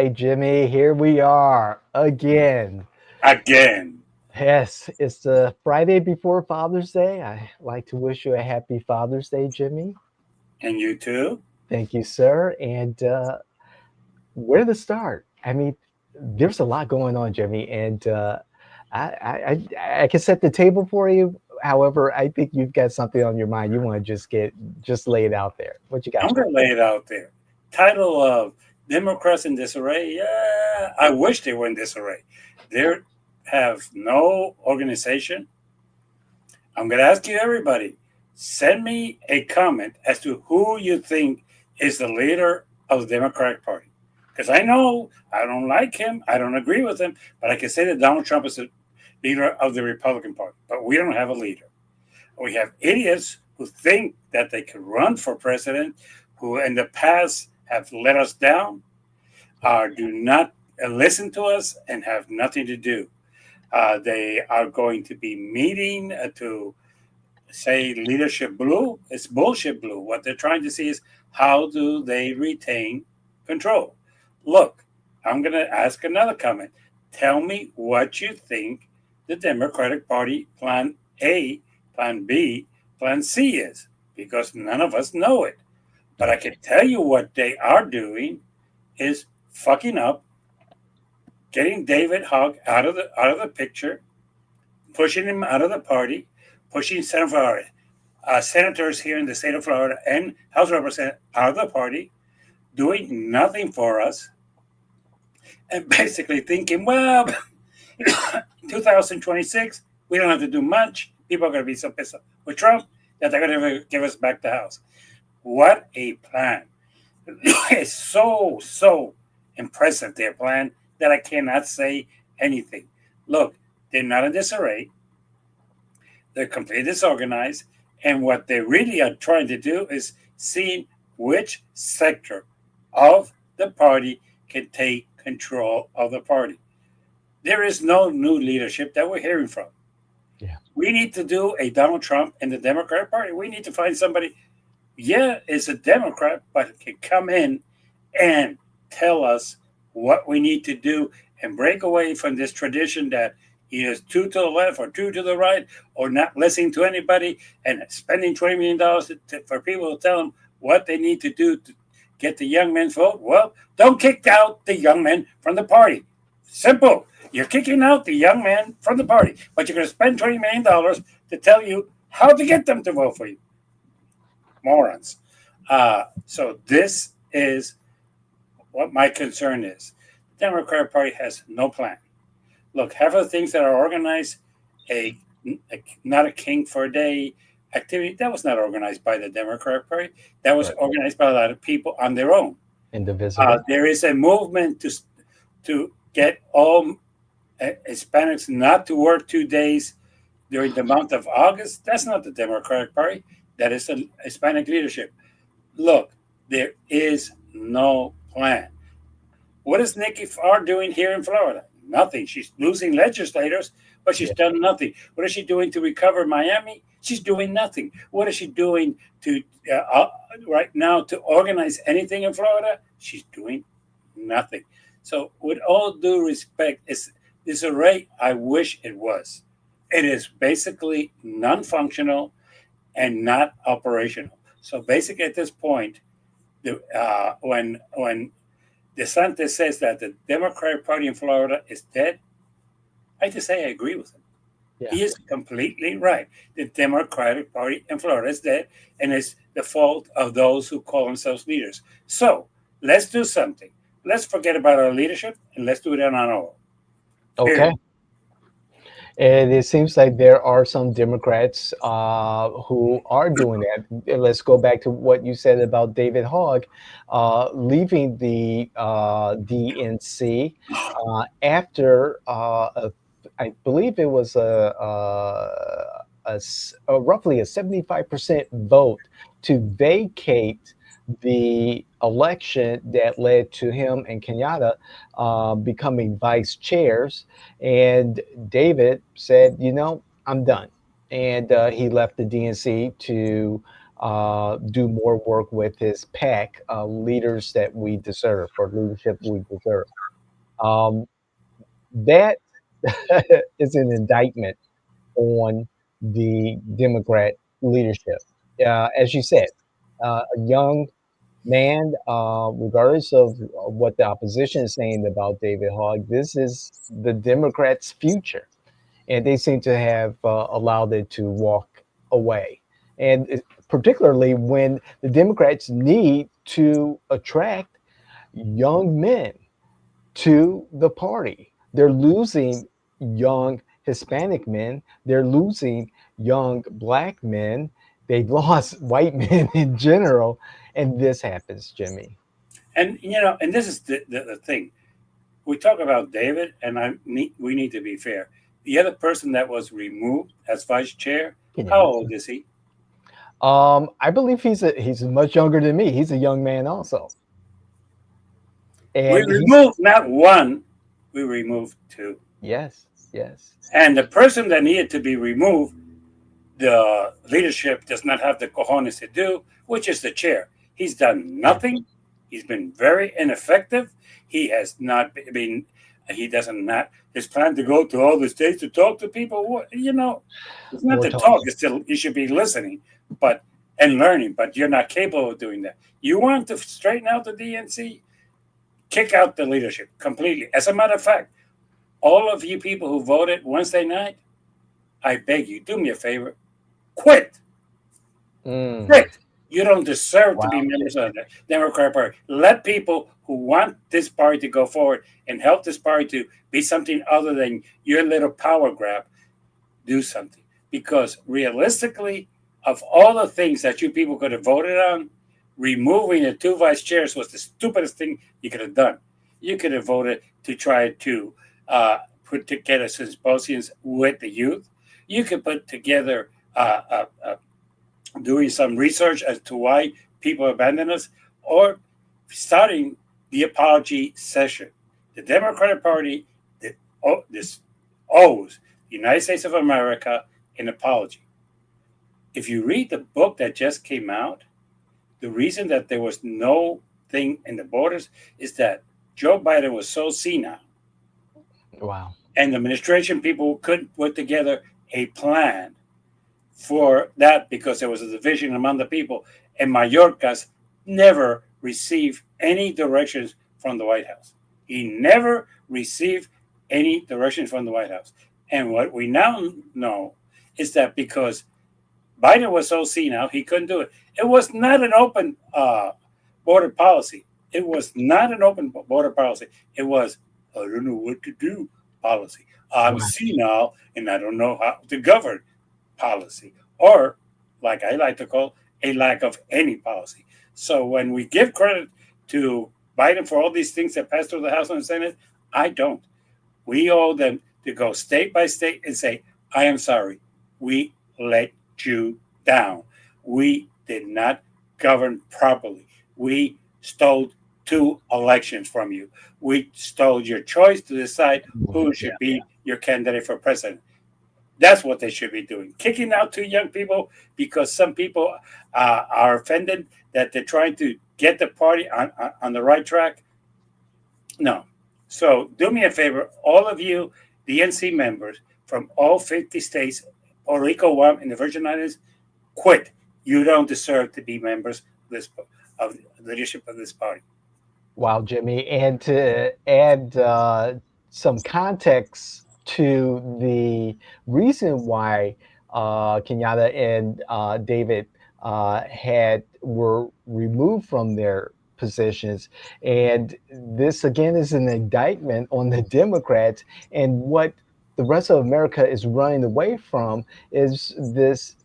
right, Jimmy, here we are again. Again. Yes, it's the Friday before Father's Day. I like to wish you a happy Father's Day, Jimmy. And you too? Thank you, sir. And where to start? I mean, there's a lot going on, Jimmy, and I can set the table for you. However, I think you've got something on your mind. You want to just lay it out there. What you got I'm for going to lay it out there. Title of Democrats in Disarray. Yeah, I wish they were in disarray. They have no organization. I'm going to ask you, everybody, send me a comment as to who you think is the leader of the Democratic Party. Because I know I don't like him, I don't agree with him, but I can say that Donald Trump is the leader of the Republican Party. But we don't have a leader. We have idiots who think that they can run for president, who in the past have let us down, do not listen to us, and have nothing to do. They are going to be meeting to say leadership blue. It's bullshit blue. What they're trying to see is how do they retain control. Look, I'm going to ask another comment. Tell me what you think the Democratic Party plan A, plan B, plan C is, because none of us know it. But I can tell you what they are doing is fucking up, getting David Hogg out of the picture, pushing him out of the party, pushing senators here in the state of Florida and House Representatives out of the party, doing nothing for us, and basically thinking, well, 2026, we don't have to do much. People are going to be so pissed off with Trump that they're going to give us back the House. What a plan. It's so impressive, their plan, that I cannot say anything. Look, they're not in disarray. They're completely disorganized. And what they really are trying to do is seeing which sector of the party can take control of the party. There is no new leadership that we're hearing from. yeah. We need to do a Donald Trump in the Democratic Party. We need to find somebody, yeah, is a Democrat, but can come in and tell us what we need to do and break away from this tradition that either two to the left or two to the right, or not listening to anybody and spending $20 million for people to tell them what they need to do to get the young men's vote. Well, don't kick out the young men from the party. Simple. You're kicking out the young men from the party, but you're going to spend $20 million to tell you how to get them to vote for you. Morons. So this is what my concern is. The Democratic Party has no plan. Look, half of the things that are organized, a, not a king for a day activity, that was not organized by the Democratic Party. That was Right. organized by a lot of people on their own. Indivisible. There is a movement to get all Hispanics not to work 2 days during the month of August. That's not the Democratic Party. That is the Hispanic leadership. Look, there is no plan. What is Nikki Farr doing here in Florida? Nothing. She's losing legislators, but she's Yeah. done nothing. What is she doing to recover Miami? She's doing nothing. What is she doing to right now to organize anything in Florida? She's doing nothing. So, with all due respect, it's disarray. I wish it was. It is basically non-functional and not operational. So, basically, at this point, when DeSantis says that the Democratic Party in Florida is dead, I have to say I agree with him. Yeah. He is completely right. The Democratic Party in Florida is dead, and it's the fault of those who call themselves leaders. So let's do something. Let's forget about our leadership and let's do it on our own. Okay. Period. And it seems like there are some Democrats who are doing that. Let's go back to what you said about David Hogg leaving the DNC after I believe it was a roughly a 75% vote to vacate the election that led to him and Kenyatta becoming vice chairs. And David said, I'm done. And he left the DNC to do more work with his pack, leaders that we deserve, or leadership we deserve. Um, that is an indictment on the Democrat leadership. As you said, a young man, regardless of what the opposition is saying about David Hogg, this is the Democrats' future. And they seem to have allowed it to walk away. And particularly when the Democrats need to attract young men to the party. They're losing young Hispanic men, they're losing young black men, they've lost white men in general. And this happens, Jimmy. And and this is the thing. We talk about David, and we need to be fair. The other person that was removed as vice chair, Can you how help old me? is he? I believe he's much younger than me. He's a young man also, We and he's removed not one, we removed two. yes, yes. And the person that needed to be removed, the leadership does not have the cojones to do, which is the chair. He's done Yeah. nothing. He's been very ineffective. He has not been. He doesn't not. His plan to go to all the states to talk to people. It's not More to talk. talking. It's to you should be listening, but and learning. But you're not capable of doing that. You want to straighten out the DNC, kick out the leadership completely. As a matter of fact, all of you people who voted Wednesday night, I beg you, do me a favor, quit. Mm, Quit. You don't deserve to wow, be members Jimmy. of the Democratic Party. Let people who want this party to go forward and help this party to be something other than your little power grab do something. Because realistically, of all the things that you people could have voted on, removing the two vice chairs was the stupidest thing you could have done. You could have voted to try to put together symposiums with the youth. You could put together doing some research as to why people abandon us, or starting the apology session. The Democratic Party this owes the United States of America an apology. If you read the book that just came out, the reason that there was no thing in the borders is that Joe Biden was so senile, Wow. and the administration people couldn't put together a plan for that because there was a division among the people. And Mayorkas never received any directions from the White House. He never received any directions from the White House. And what we now know is that because Biden was so senile, he couldn't do it. It was not an open border policy. It was not an open border policy. It was, I don't know what to do policy. I'm Wow. senile and I don't know how to govern policy, or like I like to call, a lack of any policy. So when we give credit to Biden for all these things that passed through the House and the Senate, I don't. We owe them to go state by state and say, I am sorry. We let you down. We did not govern properly. We stole two elections from you. We stole your choice to decide who Yeah. should be your candidate for president. That's what they should be doing. Kicking out two young people because some people are offended that they're trying to get the party on the right track. No. So do me a favor, all of you DNC members from all 50 states, Puerto Rico, Guam, and the Virgin Islands, quit. You don't deserve to be members of the leadership of this party. Wow, Jimmy. And to add some context to the reason why Kenyatta and David were removed from their positions, and this again is an indictment on the Democrats, and what the rest of America is running away from is this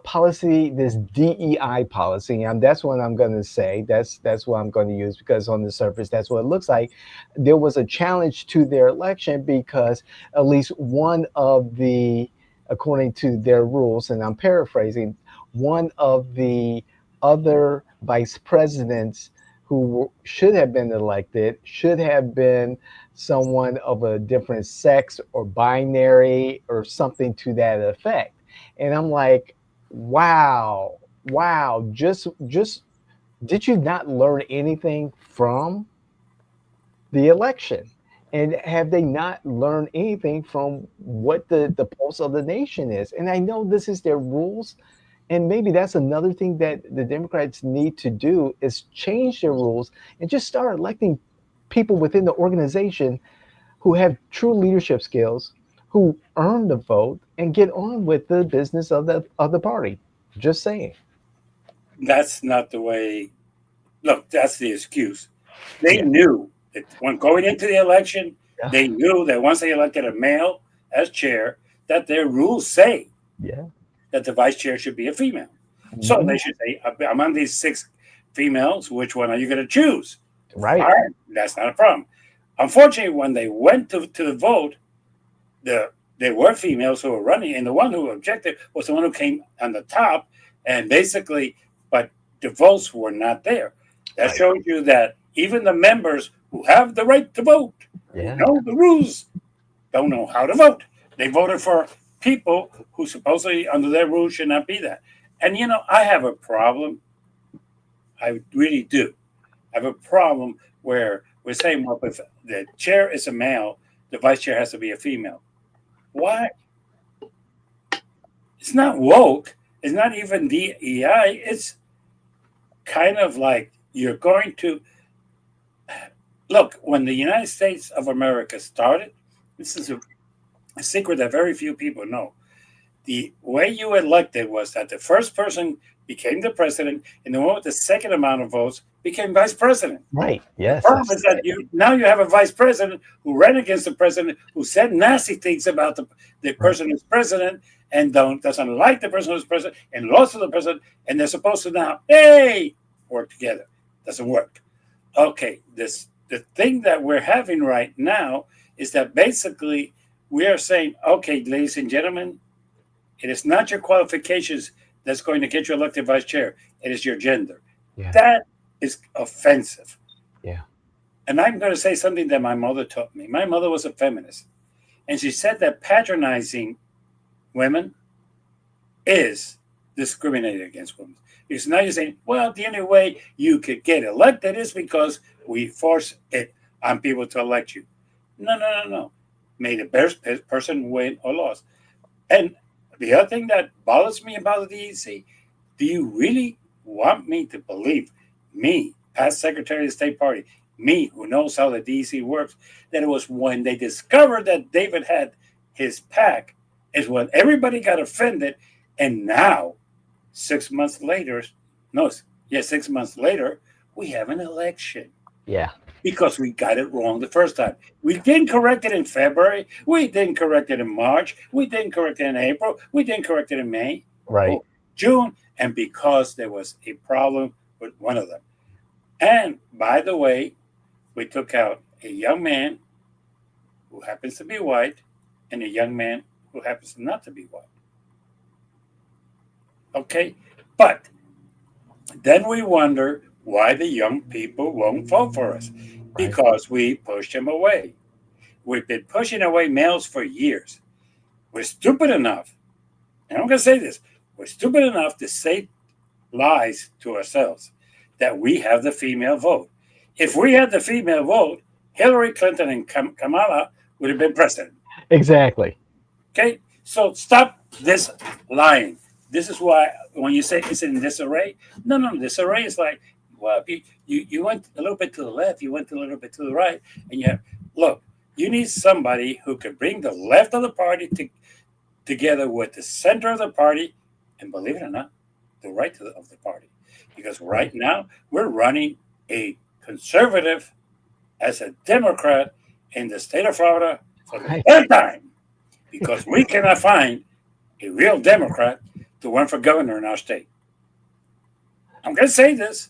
policy, this DEI policy, and that's what I'm going to say. That's what I'm going to use because on the surface, that's what it looks like. There was a challenge to their election because at least one of the, according to their rules, and I'm paraphrasing, one of the other vice presidents who should have been elected should have been someone of a different sex or binary or something to that effect. And I'm like, wow. wow, just did you not learn anything from the election? And have they not learned anything from what the pulse of the nation is? And I know this is their rules, and maybe that's another thing that the Democrats need to do is change their rules and just start electing people within the organization who have true leadership skills, who earn the vote, and get on with the business of the party. Just saying. That's not the way. Look, that's the excuse. They Yeah. knew that when going into the election, Yeah. they knew that once they elected a male as chair, that their rules say Yeah. that the vice chair should be a female. So Mhm. they should say, among these six females, which one are you going to choose? Right. Fine, that's not a problem. Unfortunately, when they went to the vote, the there were females who were running, and the one who objected was the one who came on the top, and basically, but the votes were not there. That Right. shows you that even the members who have the right to vote, who Yeah. know the rules, don't know how to vote. They voted for people who supposedly under their rules should not be that. And I have a problem. I really do. I have a problem where we're saying, well, if the chair is a male, the vice chair has to be a female. Why? It's not woke. It's not even DEI. It's kind of like you're going to look when the United States of America started. This is a secret that very few people know. The way you elected was that the first person became the president, and the one with the second amount of votes became vice president. Right. The Yes. problem is that you have a vice president who ran against the president, who said nasty things about the Right. person who's president, and doesn't like the person who's president, and lost to the president, and they're supposed to now, hey, work together. Doesn't work. Okay, the thing that we're having right now is that basically we are saying, okay, ladies and gentlemen, it is not your qualifications that's going to get you elected vice chair. It is your gender. Yeah. That is offensive. Yeah. And I'm going to say something that my mother taught me. My mother was a feminist, and she said that patronizing women is discriminating against women. Because now you're saying, well, the only way you could get elected is because we force it on people to elect you. No, no, no, no. May the best person win or lose. And the other thing that bothers me about the DEC, do you really want me to believe, me, past Secretary of State Party, me who knows how the DEC works, that it was when they discovered that David had his pack, is when everybody got offended, and now 6 months later, no, yeah, 6 months later, we have an election Yeah. because we got it wrong the first time. We didn't correct it in February. We didn't correct it in March. We didn't correct it in April. We didn't correct it in May Right. or June. And because there was a problem with one of them. And by the way, we took out a young man who happens to be white and a young man who happens not to be white. Okay. But then we wonder why the young people won't vote for us Right. because we pushed them away. We've been pushing away males for years. We're stupid enough, and I'm going to say this, we're stupid enough to say lies to ourselves that we have the female vote. If we had the female vote, Hillary Clinton and Kamala would have been president. Exactly. Okay? So stop this lying. This is why when you say it's in disarray, no, disarray is like, well, you went a little bit to the left, you went a little bit to the right, and you have, look, you need somebody who can bring the left of the party together with the center of the party, and believe it or not, the right of the party. Because Right. right now we're running a conservative as a Democrat in the state of Florida for the Right. third time because we cannot find a real Democrat to run for governor in our state. I'm going to say this.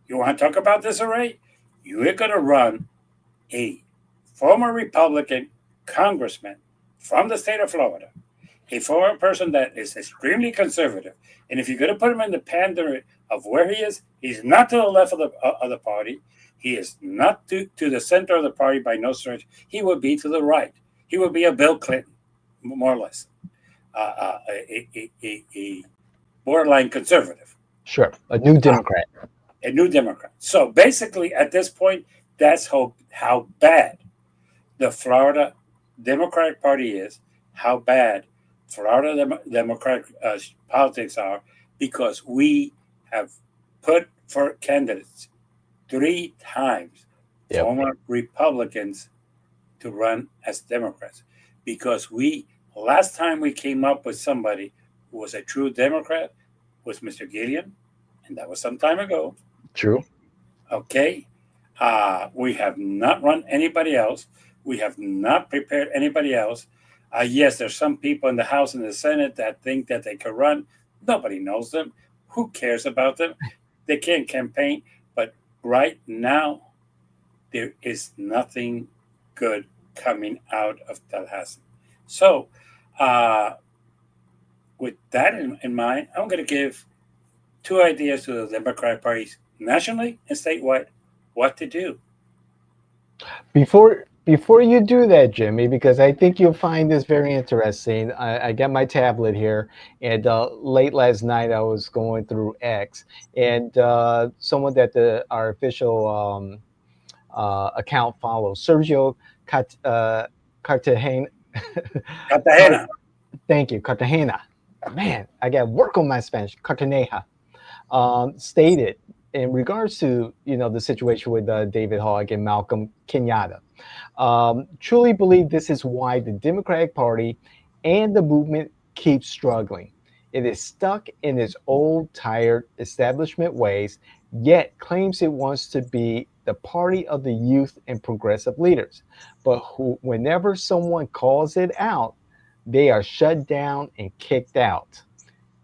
You want to talk about disarray? You're going to run a former Republican congressman from the state of Florida, a former person that is extremely conservative. And if you're going to put him in the pander of where he is, he's not to the left of the party. He is not to the center of the party by no stretch. He would be to the right. He would be a Bill Clinton, more or less, a borderline conservative. Sure. A new Uh, Democrat. a new Democrat. So basically, at this point, that's how bad the Florida Democratic Party is, how bad Florida Democratic politics are, because we have put for candidates 3 times Yep. former Republicans to run as Democrats, because we last time we came up with somebody who was a true Democrat was Mr. Gideon, and that was some time ago. True. Okay, we have not run anybody else. We have not prepared anybody else. Yes, there's some people in the House and the Senate that think that they could run. Nobody knows them. Who cares about them? They can't campaign. But right now, there is nothing good coming out of Tallahassee. So, uh, with that in mind, I'm going to give two ideas to the Democratic parties nationally and statewide what to do. Before you do that, Jimmy, because I think you'll find this very interesting. I got my tablet here, and late last night I was going through X, and someone that our official account follows, Sergio Cartagena. Car- Cartagena. Thank you, Cartagena. Man, I got work on my Spanish. Cartagena stated in regards to the situation with David Hogg and Malcolm Kenyatta. Truly believe this is why the Democratic Party and the movement keep struggling. It is stuck in its old, tired establishment ways, yet claims it wants to be the party of the youth and progressive leaders. But whenever someone calls it out, they are shut down and kicked out.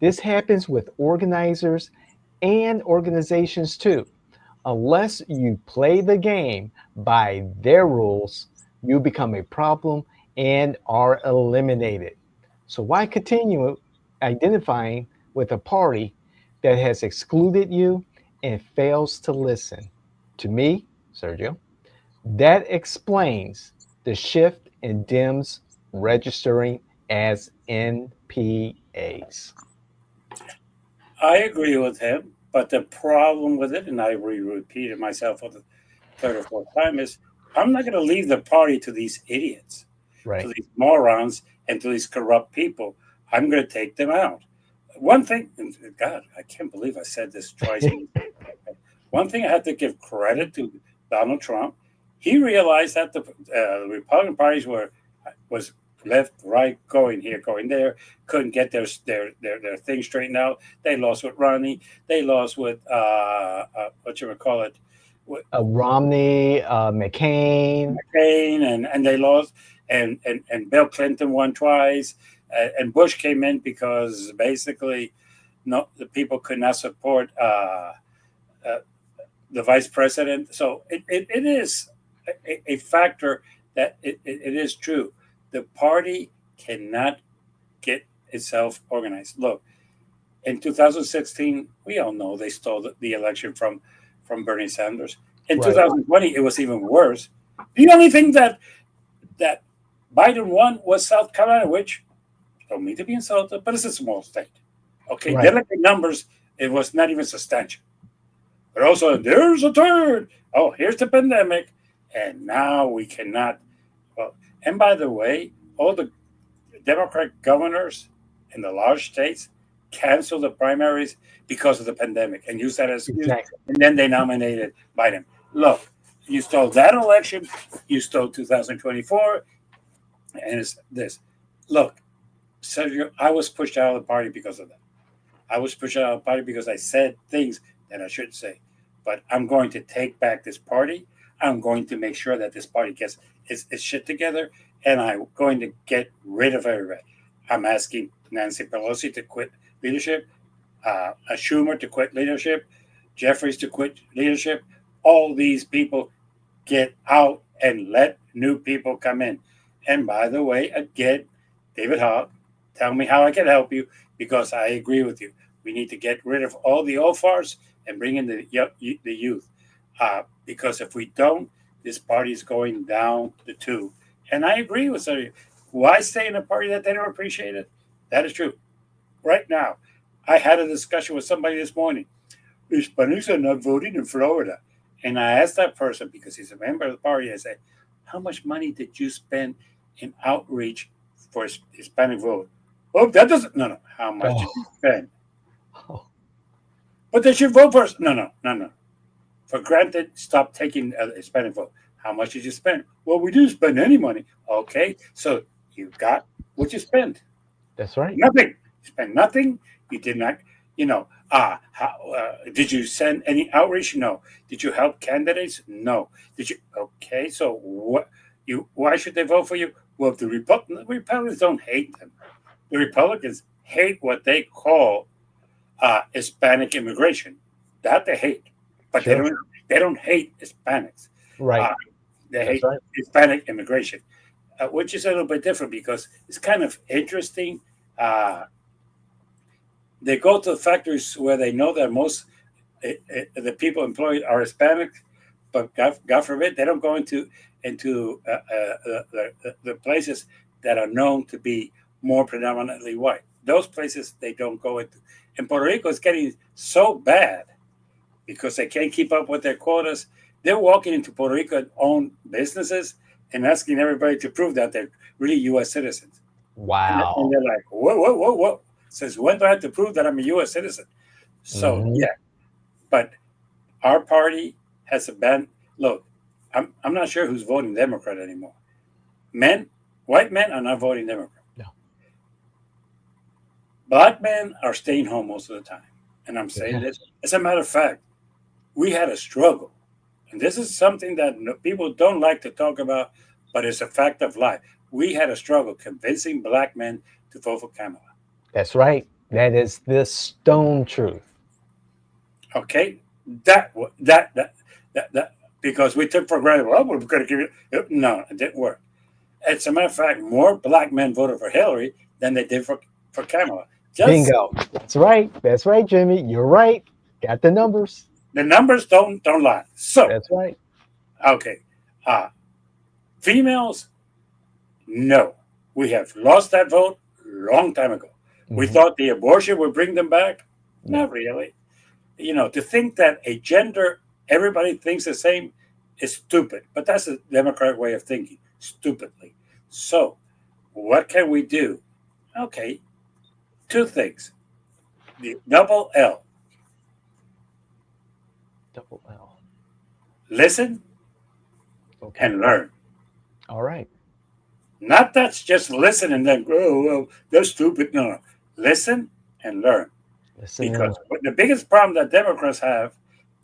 This happens with organizers and organizations too. Unless you play the game by their rules, you become a problem and are eliminated. So, why continue identifying with a party that has excluded you and fails to listen? To me, Sergio, that explains the shift in Dems registering as NPAs. I agree with him, but the problem with it, and I repeated myself for the third or fourth time, is I'm not going to leave the party to these idiots, to Right. these morons, and to these corrupt people. I'm going to take them out. One thing, God, I can't believe I said this twice. One thing I have to give credit to Donald Trump, he realized that the Republican parties was left, right, going here, going there, couldn't get their thing straightened out. They lost with Ronnie. They lost with what you would call it, with Romney, McCain. McCain, and they lost, and Bill Clinton won twice, and Bush came in because basically no the people could not support. The vice president. So it is a factor that it is true. The party cannot get itself organized. Look, in 2016, we all know they stole the election from Bernie Sanders. In Right. 2020, it was even worse. The only thing that Biden won was South Carolina, which don't mean to be insulted, but it's a small state. Okay, Right. delicate numbers. It was not even substantial. But also, there's a third. Oh, here's the pandemic. And now we cannot. Well, and by the way, all the Democratic governors in the large states canceled the primaries because of the pandemic and used that as excuse. Exactly. And then they nominated Biden. Look, you stole that election. You stole 2024. And it's this. Look, Sergio, I was pushed out of the party because of that. I was pushed out of the party because I said things that I shouldn't say. But I'm going to take back this party. I'm going to make sure that this party gets its shit together, and I'm going to get rid of everybody. I'm asking Nancy Pelosi to quit leadership, Schumer to quit leadership, Jeffries to quit leadership. All these people get out and let new people come in. And by the way, again, David Hogg, tell me how I can help you because I agree with you. We need to get rid of all the old farts and bring in the youth. Because if we don't, this party is going down the tube. And I agree with you. Why stay in a party that they don't appreciate it? That is true. Right now, I had a discussion with somebody this morning. Hispanics are not voting in Florida. And I asked that person, because he's a member of the party, I said, how much money did you spend in outreach for Hispanic vote? Oh, that doesn't, no, no. How much did you Oh, spend? oh, But they should vote first. No, no, no, no. For granted, stop taking a Hispanic vote. How much did you spend? Well, we didn't spend any money. Okay, so you got what you spent. that's right. Nothing. You spent nothing. You did not, did you send any outreach? No. Did you help candidates? No. Did you? Okay, so why should they vote for you? Well, Republicans don't hate them. The Republicans hate what they call Hispanic immigration. That they hate, but they Sure. don't. They don't hate Hispanics. Right. Uh, they That's hate right. Hispanic immigration, which is a little bit different because it's kind of interesting. Uh, they go to factories where they know that most the people employed are Hispanic, but God forbid they don't go into the places that are known to be more predominantly white. Those places they don't go into. And Puerto Rico is getting so bad because they can't keep up with their quotas. They're walking into Puerto Rico and own businesses and asking everybody to prove that they're really U.S. citizens. And Wow. they're like, whoa, whoa, whoa, whoa. Since when do I have to prove that I'm a U.S. citizen? So, Hmm. yeah, but our party has a ban. Look, I'm not sure who's voting Democrat anymore. Men, white men are not voting Democrat. No. Black men are staying home most of the time. And I'm saying this, Yes. as a matter of fact, we had a struggle. And this is something that people don't like to talk about, but it's a fact of life. We had a struggle convincing black men to vote for Kamala. That's right. That is the stone truth. Okay, that that that that because we took for granted. Well, we're going to give you. No, it didn't work. As a matter of fact, more black men voted for Hillary than they did for Kamala. Just Bingo. That's right. That's right, Jimmy. You're right. Got the numbers. the numbers don't lie. So That's right. okay, uh, females, no, we have lost that vote long time ago. We Hmm. thought the abortion would bring them back. No. Not really. To think that a gender everybody thinks the same is stupid. But that's a Democrat way of thinking, stupidly. So, what can we do? Okay, two things. The double L, Double L. listen Okay. and learn. All right. Not that's just listen and then, oh, well, that's stupid. No, no. Listen and learn. Listen and Because learn. the biggest problem that Democrats have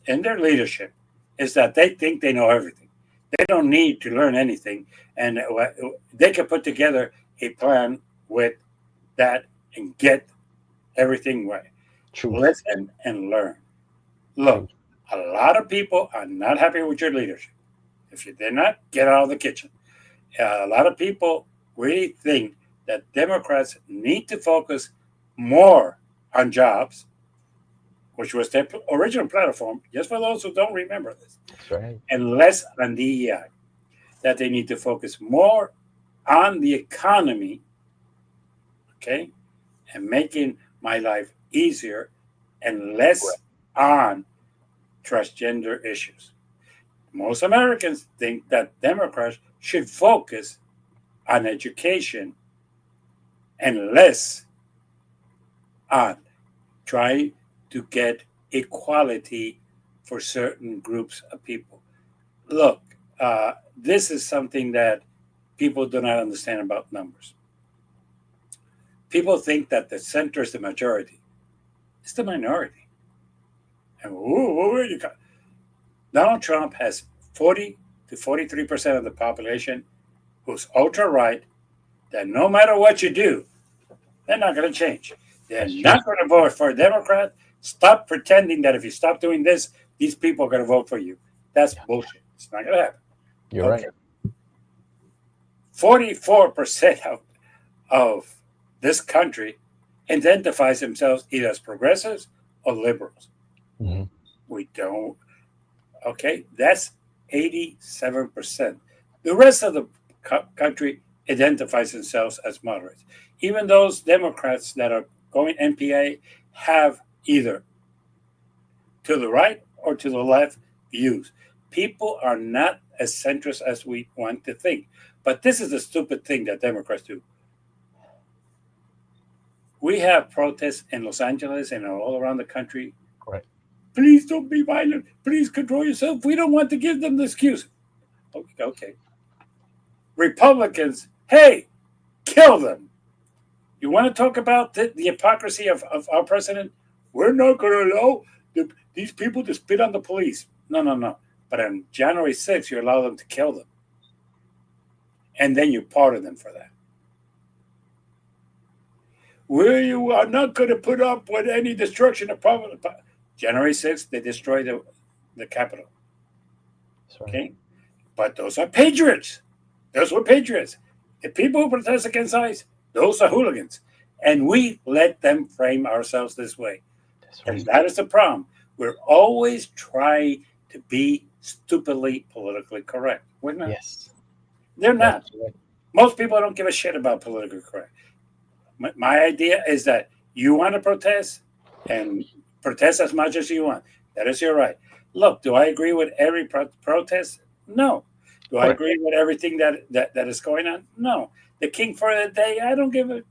in their leadership is that they think they know everything. They don't need to learn anything, and they can put together a plan with that and get everything right. Truth. Listen and learn. Look, Truth. a lot of people are not happy with your leadership. If they're not, get out of the kitchen. A lot of people really think that Democrats need to focus more on jobs, which was their original platform, just for those who don't remember this, That's right. and less on DEI. That they need to focus more on the economy, okay, and making my life easier and less Correct. on transgender issues. Most Americans think that Democrats should focus on education and less on trying to get equality for certain groups of people. Look, this is something that people do not understand about numbers. People think that the center is the majority. It's the minority. And Donald Trump has 40 to 43% of the population who's ultra right, that no matter what you do, they're not going to change. They're That's true. not going to vote for a Democrat. Stop pretending that if you stop doing this, these people are going to vote for you. That's Yeah. bullshit. It's not going to happen. You're Okay. right. 44% of this country identifies themselves either as progressives or liberals. Hmm. We don't. Okay, that's 87%. The rest of the country identifies themselves as moderates. Even those Democrats that are going NPA have either to the right or to the left views. People are not as centrist as we want to think. But this is the stupid thing that Democrats do. We have protests in Los Angeles and all around the country. Right. Please don't be violent. Please control yourself. We don't want to give them the excuse. Okay. Okay. Republicans, hey, kill them. You want to talk about the hypocrisy of our president? We're not going to allow these people to spit on the police. No, no, no. But on January 6th, you allow them to kill them. And then you pardon them for that. We are not going to put up with any destruction of property. January 6th, they destroyed the Capitol. That's right. Okay? But those are patriots. Those were patriots. The people who protest against ICE, those are hooligans. And we let them frame ourselves this way. That's And right. that is the problem. We're always trying to be stupidly politically correct. We're not. Yes. They're That's not. right. Most people don't give a shit about politically correct. My idea is that you want to protest and protest as much as you want. That is your right. Look, do I agree with every protest? No. Do I Correct. agree with everything that is going on? No. The king for the day, I don't give a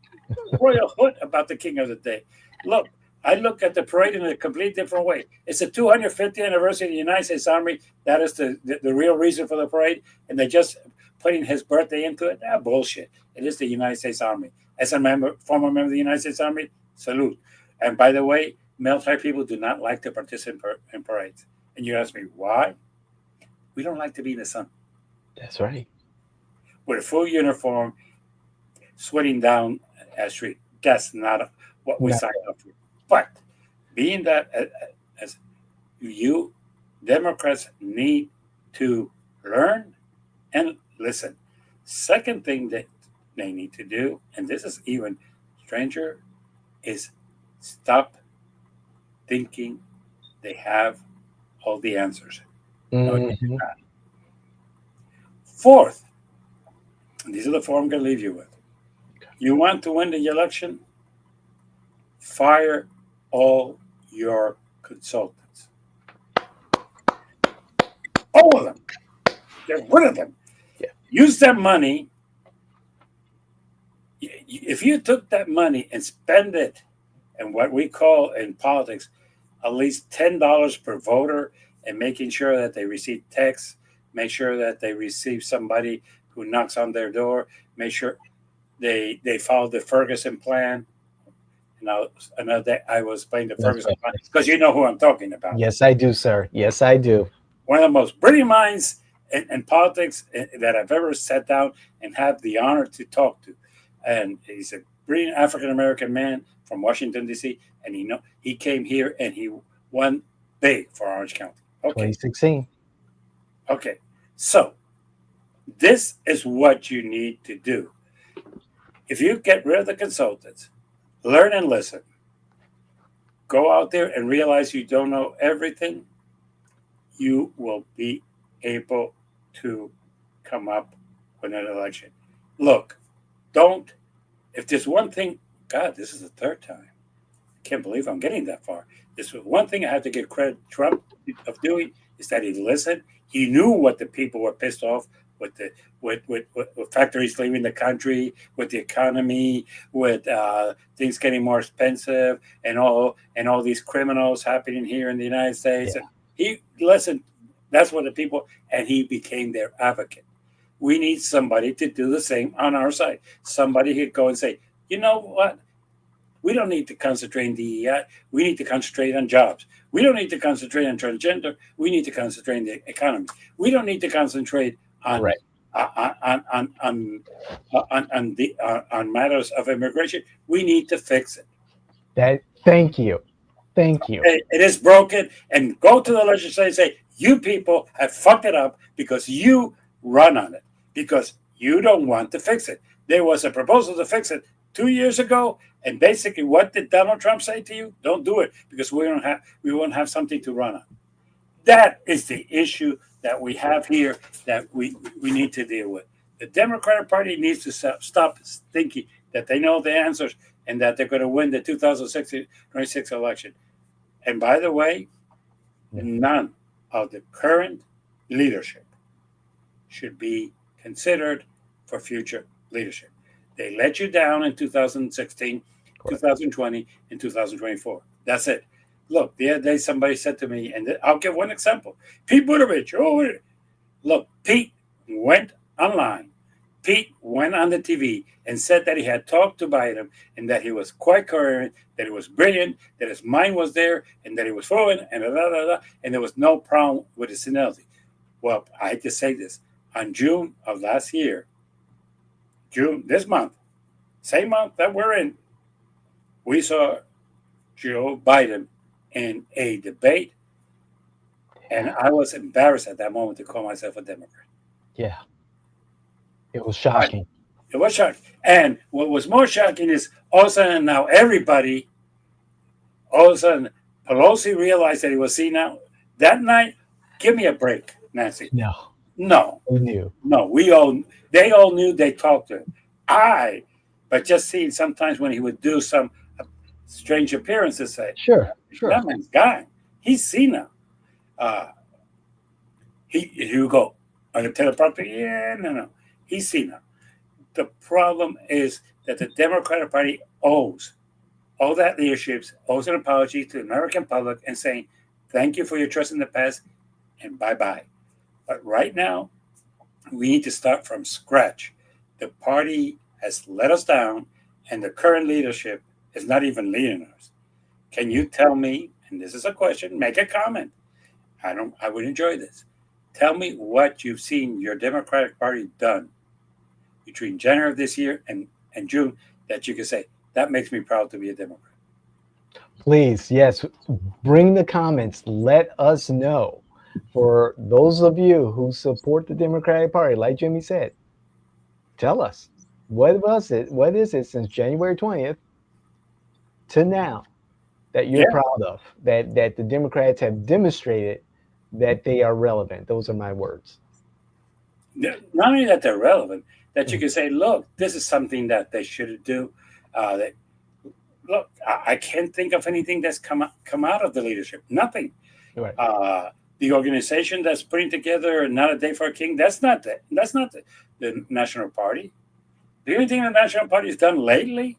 royal hoot about the king of the day. Look, I look at the parade in a completely different way. It's the 250th anniversary of the United States Army. That is the real reason for the parade. And they just putting his birthday into it. Ah, bullshit. It is the United States Army. As a former member of the United States Army, salute. And by the way, military people do not like to participate in parades. And you ask me, why? We don't like to be in the sun. That's right. With a full uniform, sweating down a street. That's not what we No. signed up for. But being that as you Democrats need to learn and listen. Second thing that they need to do, and this is even stranger, is stop thinking they have all the answers. No, you do Hmm. not. Fourth, and these are the four I'm going to leave you with. You want to win the election? Fire all your consultants. All of them. Get rid of them. Yeah. Use that money. If you took that money and spend it in what we call in politics at least $10 per voter, and making sure that they receive texts, make sure that they receive somebody who knocks on their door, make sure they follow the Ferguson plan. Now, another day I was playing the That's Ferguson right. plan because you know who I'm talking about. Yes, I do, sir. Yes, I do. One of the most brilliant minds in politics that I've ever sat down and had the honor to talk to. And he's a brilliant African American man from Washington D.C. And he came here and he won big for Orange County. Okay, 2016. okay. So this is what you need to do. If you get rid of the consultants, learn and listen. Go out there and realize you don't know everything. You will be able to come up with an election. Look, don't, if there's one thing, God, this is the third time. I can't believe I'm getting that far. This was one thing I have to give credit to Trump of doing is that he listened. He knew what the people were pissed off with with factories leaving the country, with the economy, with things getting more expensive, and all these criminals happening here in the United States. Yeah. And he listened. That's what the people, and he became their advocate. We need somebody to do the same on our side. Somebody who could go and say, you know what? We don't need to concentrate on DEI. We need to concentrate on jobs. We don't need to concentrate on transgender. We need to concentrate on the economy. We don't need to concentrate on Right. on matters of immigration. We need to fix it. That. Thank you. Thank you. It is broken, and go to the legislature and say, you people have fucked it up because you run on it, because you don't want to fix it. There was a proposal to fix it 2 years ago, and basically what did Donald Trump say to you? Don't do it because we won't have something to run on. That is the issue that we have here that we need to deal with. The Democratic Party needs to stop thinking that they know the answers and that they're going to win the 2026 election. And by the way, Yeah. none of the current leadership should be considered for future leadership. They let you down in 2016, Correct. 2020, and 2024. That's it. Look, the other day somebody said to me, and I'll give one example. Pete Buttigieg. Oh, look, Pete went online. Pete went on the TV and said that he had talked to Biden and that he was quite coherent, that he was brilliant, that his mind was there, and that he was fluent, and and there was no problem with his senility. Well, I hate to say this. On June of last year, June this month, same month that we're in, we saw Joe Biden in a debate, and Yeah. I was embarrassed at that moment to call myself a Democrat. Yeah. It was I, shocking. it was shocking. And what was more shocking is all of a sudden now everybody, all of a sudden, Pelosi realized that he was senile. That night, give me a break, Nancy. No, No, we knew. no, they all knew they talked to him. I, but just seeing sometimes when he would do some strange appearances, say, Sure, sure. that man's gone. He's senile. Uh, he would go on the teleprompter. Yeah, no. He's senile. The problem is that the Democratic Party owes all that leadership, owes an apology to the American public and saying, thank you for your trust in the past and bye bye. But right now, we need to start from scratch. The party has let us down, and the current leadership is not even leading us. Can you tell me, and this is a question, make a comment. I would enjoy this. Tell me what you've seen your Democratic Party done between January of this year and June that you can say, that makes me proud to be a Democrat. Please, yes, bring the comments. Let us know. For those of you who support the Democratic Party, like Jimmy said, tell us what was it? What is it since January 20th to now that you're Yeah. proud of? That the Democrats have demonstrated that they are relevant. Those are my words. Not only that they're relevant, that you Mhm. can say, look, this is something that they should do. That look, I can't think of anything that's come out of the leadership. Nothing. Right. The organization that's putting together not a day for a king. That's not the National Party. The only thing the National Party has done lately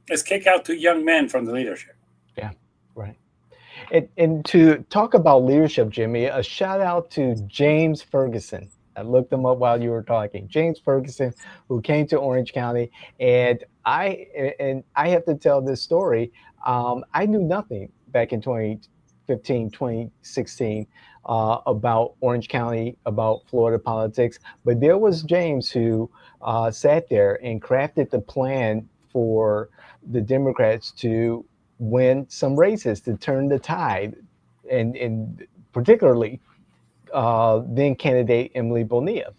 is kick out two young men from the leadership. Yeah. Right. And to talk about leadership, Jimmy, a shout out to James Ferguson. I looked him up while you were talking. James Ferguson, who came to Orange County, and I have to tell this story. I knew nothing back in 2015, 2016 about Orange County, about Florida politics, but there was James who sat there and crafted the plan for the Democrats to win some races to turn the tide, and particularly then candidate Emily Bonilla.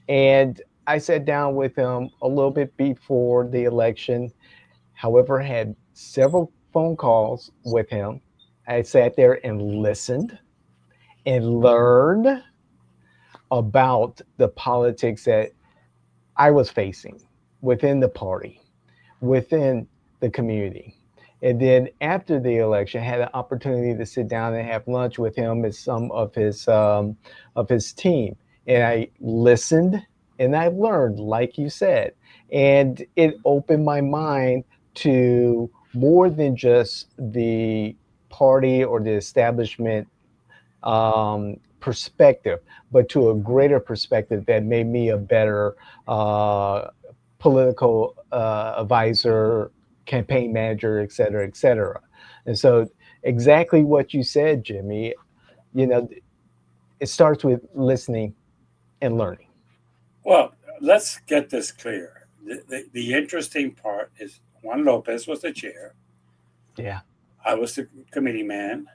And I sat down with him a little bit before the election. However, had several phone calls with him. I sat there and listened and learned about the politics that I was facing within the party, within the community. And then after the election, I had an opportunity to sit down and have lunch with him and some of his team. And I listened and I learned, like you said, and it opened my mind to more than just the party or the establishment perspective, but to a greater perspective that made me a better uh, political advisor, campaign manager, et cetera, et cetera. And so, exactly what you said, Jimmy, you know, it starts with listening and learning. Well, let's get this clear. The interesting part is Juan Lopez was the chair. Yeah. I was the committee man.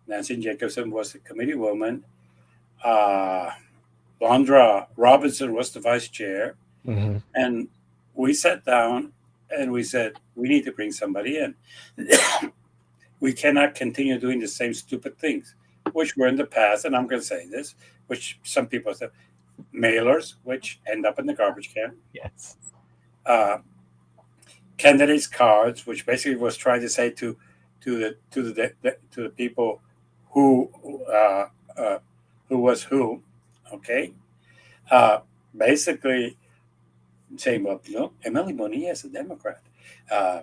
Nancy Jacobson was the committee woman. Uh, Londra Robinson was the vice chair. Hmm. And we sat down and we said, we need to bring somebody in. We cannot continue doing the same stupid things, which were in the past. And I'm going to say this, which some people say mailers, which end up in the garbage can. Yes. Uh, candidates cards, which basically was trying to say to the people who uh, uh, who was who, okay, uh, basically saying, well, you know, Emily Bonilla is a Democrat. Uh,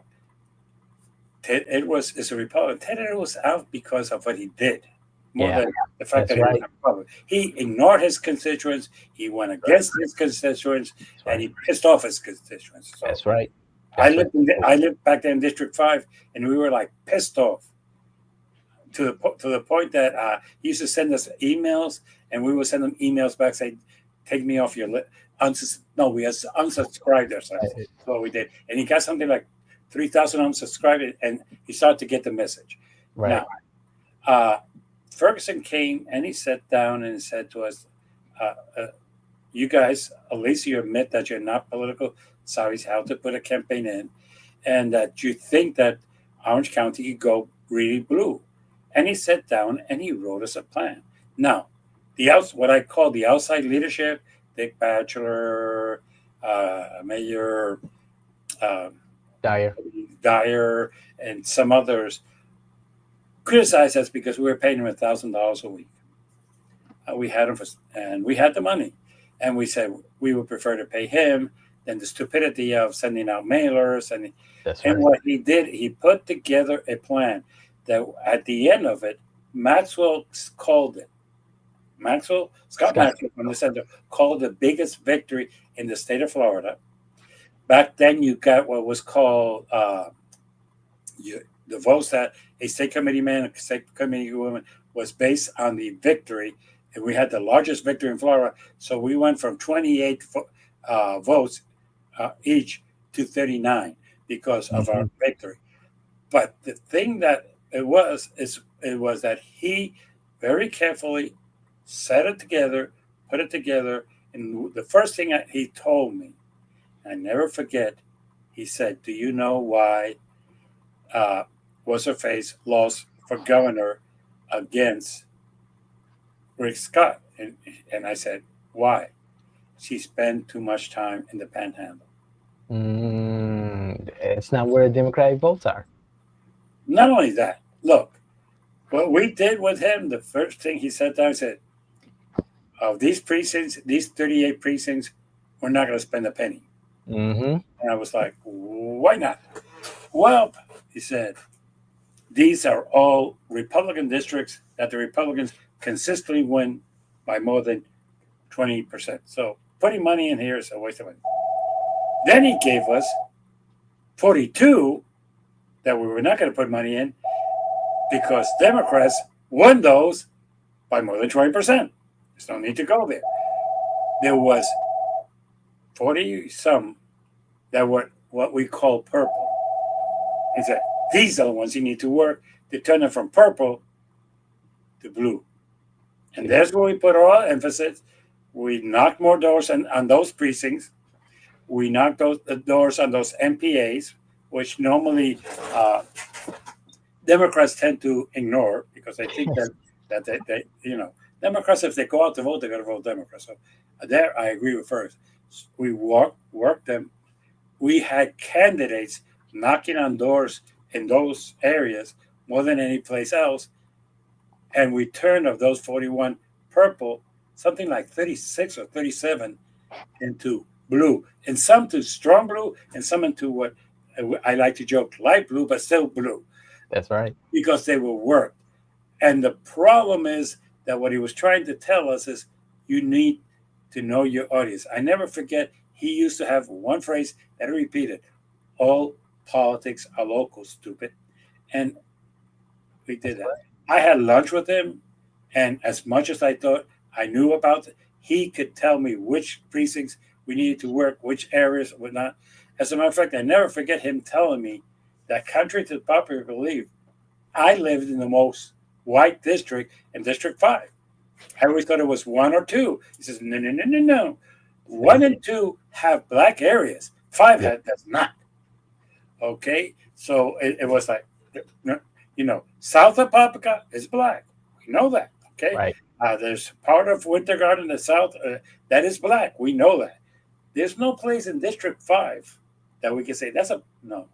Ted Edwards is a Republican. Ted Edwards was out because of what he did, more Yeah, than the fact that's that he was right. a Republican. He ignored his constituents. He went against his constituents, That's and right. he pissed off his constituents. So That's right. That's right. I lived back there in District 5, and we were like pissed off to the point that he used to send us emails, and we would send him emails back saying, "Take me off your list." No, we unsubscribed ourselves. Right. That's what we did, and he got something like 3,000 unsubscribed, and he started to get the message. Right. Now, uh, Ferguson came and he sat down and said to us, uh, uh, "You guys, at least you admit that you're not political savvy, how to put a campaign in, and that you think that Orange County could go really blue." And he sat down and he wrote us a plan. Now, what I call the outside leadership, Dick Batchelor, Mayor uh, Dire. Dyer, and some others criticized us because we were paying him $1,000 a week. We had him and we had the money, and we said we would prefer to pay him than the stupidity of sending out mailers. That's And right. what he did, he put together a plan that at the end of it, Maxwell called it. Scott Scott. Maxwell from the center called the biggest victory in the state of Florida. Back then, you got what was called the votes that a state committee man, a state committee woman was based on the victory, and we had the largest victory in Florida. So we went from 28 votes each to 39 because of our Hmm. victory. But the thing that it was that he very carefully set it together, put it together, and the first thing he told me, I never forget, he said, "Do you know why uh, what's her face lost for governor against Rick Scott?" And I said, "Why? She spent too much time in the Panhandle." It's not where the Democratic votes are. Not only that, look, what we did with him, the first thing he sat down and said, "Of these precincts, these 38 precincts, we're not going to spend a penny." Hmm. And I was like, "Why not?" "Well," he said, "these are all Republican districts that the Republicans consistently win by more than 20%. So putting money in here is a waste of money." Then he gave us 42 that we were not going to put money in because Democrats won those by more than 20%. There's no need to go there. There was 40 some that were what we call purple. He said, "These are the ones you need to work to turn them from purple to blue." And See. that's where we put our emphasis. We knocked more doors on those precincts. We knocked those the doors on those MPAs, which normally Democrats tend to ignore because they think Yes. that Democrats, if they go out to vote, they're going to vote Democrats. So there I agree with first. We worked them. We had candidates knocking on doors in those areas more than any place else, and we turned of those 41 purple, something like 36 or 37 into blue, and some to strong blue, and some into what I like to joke light blue, but still blue That's right. because they were worked. And the problem is that what he was trying to tell us is you need to know your audience. I never forget, he used to have one phrase that he repeated: "All politics are local, stupid." And we That's did that. right. I had lunch with him, and as much as I thought I knew about it, he could tell me which precincts we needed to work, which areas would not. As a matter of fact, I never forget him telling me that, contrary to the popular belief, I lived in the most white district in District 5. I always thought it was one or two. He says, "No, no, no, no, no. One See. and two have black areas. Five Yeah. does not." Okay, so it was like, south of Paprika is black. We know that. Okay, Right. there's part of Winter Garden in the south that is black. We know that. There's no place in District 5 that we can say that's a no,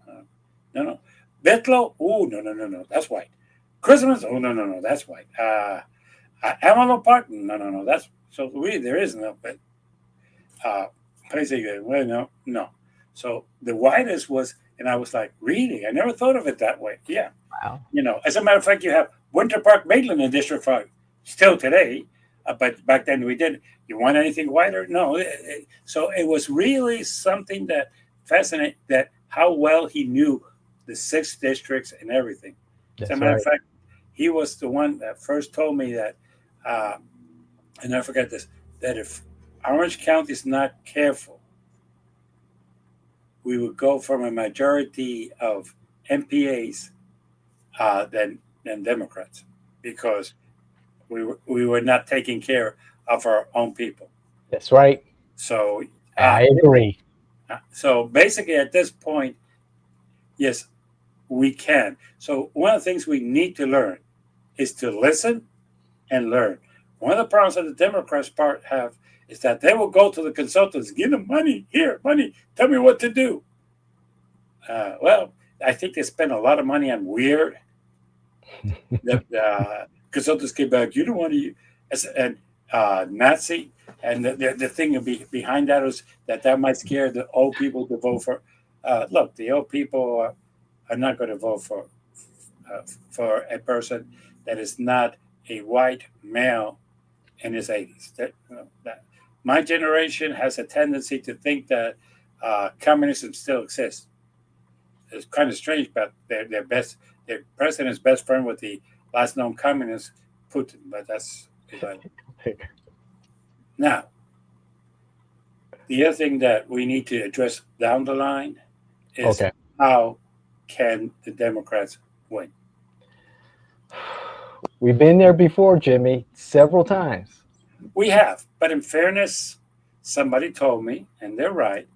no. Betlo, oh no, no, no, no, that's white. Christmas, oh no, no, no, that's white. Amalur Park, no, no, no, that's so we there is no, but uh, well, no, no. So the whitest was, and I was like, really? I never thought of it that way. Yeah, Wow. as a matter of fact, you have Winter Park, Maitland in District 5 still today, but back then we didn't. You want anything whiter? No. So it was really something that fascinated that how well he knew the six districts and everything. As a That's matter of right. fact, he was the one that first told me that, uh, and I forget this, that if Orange County is not careful, we would go from a majority of MPAs than Democrats because we were not taking care of our own people. That's right. So I agree. so basically, at this point, yes, we can. So one of the things we need to learn is to listen and learn. One of the problems that the Democrats part have is that they will go to the consultants, give them money, here, money, tell me what to do. Well, I think they spend a lot of money on weird. The consultants came back, you don't want to, and Nazi. And the thing behind that was that might scare the old people to vote for. Look, the old people are not going to vote for a person that is not a white male in his 80s. My generation has a tendency to think that communism still exists. It's kind of strange, but their president's best friend with the last known communist, Putin. But that's now the other thing that we need to address down the line is Okay. how can the Democrats win? We've been there before, Jimmy, several times. We have, but in fairness, somebody told me, and they're right.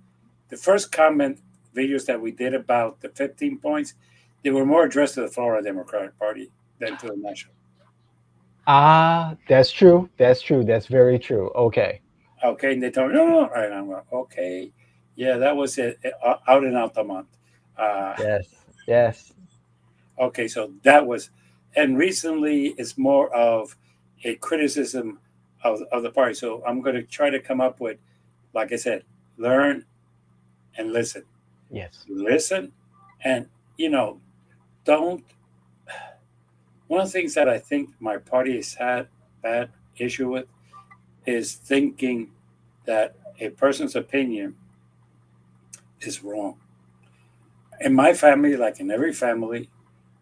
The first comment videos that we did about the 15 points, they were more addressed to the Florida Democratic Party than to the national. Ah, that's true. That's true. That's very true. Okay. Okay, and they told me, no, no, no. And I'm like, okay, yeah, that was it, out in Altamont. Uh, Yes. Yes. okay, so that was, and recently it's more of a criticism of the party. So I'm going to try to come up with, like I said, learn and listen. Yes. Listen, and you know, don't. One of the things that I think my party has had bad issue with is thinking that a person's opinion is wrong. In my family, like in every family,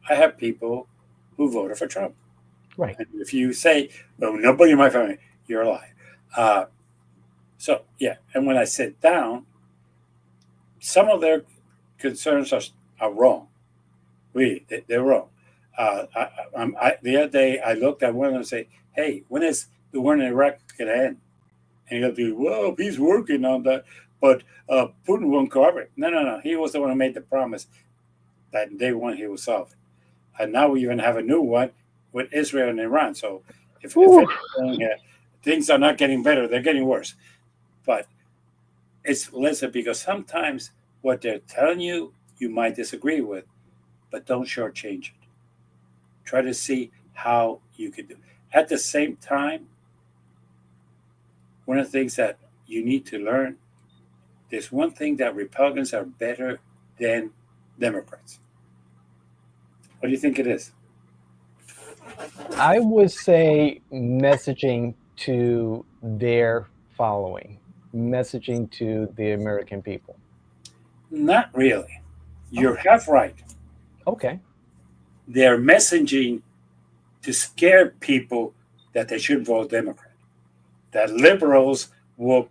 I have people who voted for Trump. Right. And if you say, "Well, nobody in my family," you're a liar. Uh, so yeah, and when I sit down, some of their concerns are wrong. They're wrong. The other day, I looked at one of them and say, "Hey, when is the war in Iraq going to end?" And he'll do, "Well, he's working on that, but Putin won't cooperate." No, no, no. He was the one who made the promise that day one he will solve it. And now we even have a new one with Israel and Iran. So if Whew. anything, things are not getting better; they're getting worse. But it's listen because sometimes what they're telling you, you might disagree with, but don't shortchange it. Try to see how you could do. At the same time, one of the things that you need to learn, there's one thing that Republicans are better than Democrats. What do you think it is? I would say messaging to their following, messaging to the American people. Not really. You're Oh, half right. okay. They're messaging to scare people that they should vote Democrat. That liberals will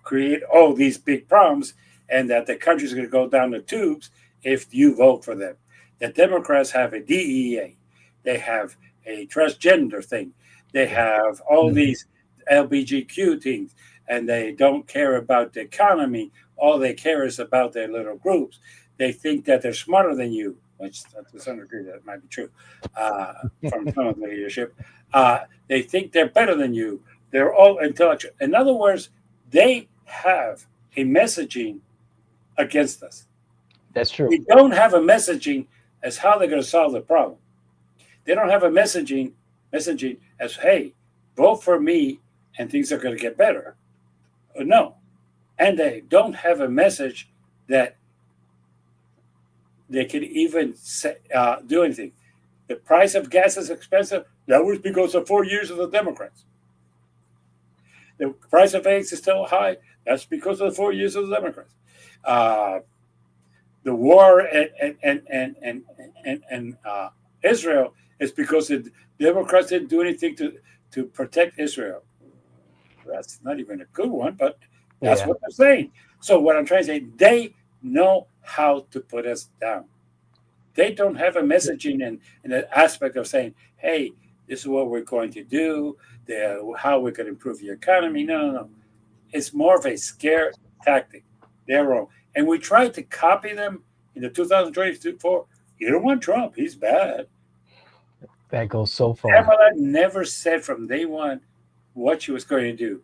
create all these big problems, and that the country's going to go down the tubes if you vote for them. The Democrats have a DEA, they have a transgender thing, they Yeah. have all Mhm. these LBGQ things, and they don't care about the economy. All they care is about their little groups. They think that they're smarter than you, which to some degree that might be true from some of the leadership. They think they're better than you. They're all intellectual. In other words, they have a messaging against us. That's true. They don't have a messaging as how they're going to solve the problem. They don't have a messaging as, hey, vote for me and things are going to get better. No. And they don't have a message that they can even say, do anything. The price of gas is expensive. That was because of 4 years of the Democrats. The price of eggs is still high. That's because of the 4 years of the Democrats. Uh, the war and Israel is because the Democrats didn't do anything to protect Israel. That's not even a good one, but that's Yeah. what they're saying. So what I'm trying to say, they know how to put us down. They don't have a messaging in the aspect of saying, hey, this is what we're going to do, how we can improve the economy. No, no, no. It's more of a scare tactic. They're wrong. And we tried to copy them in the 2024. You don't want Trump. He's bad. That goes so far. Kamala never said from day one what she was going to do.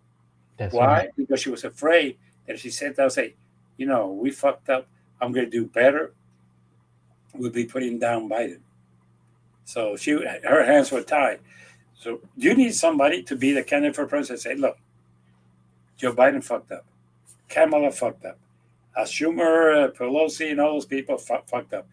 That's right. Why? Because she was afraid that if she said that, say, we fucked up. I'm going to do better. We'll be putting down Biden. So her hands were tied. So you need somebody to be the candidate for president. Say, look, Joe Biden fucked up. Kamala fucked up. Schumer, Pelosi, and all those people fucked up.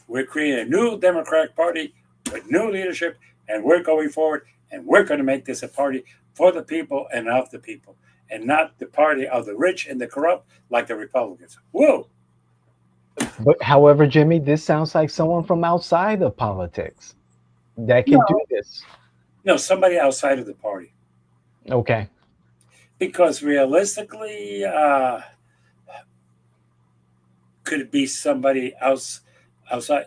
We're creating a new Democratic Party with new leadership, and we're going forward, and we're going to make this a party for the people and of the people, and not the party of the rich and the corrupt like the Republicans. Whoa! But however, Jimmy, this sounds like someone from outside of politics that can do No, this. no, somebody outside of the party, Okay. because realistically, could it be somebody else outside?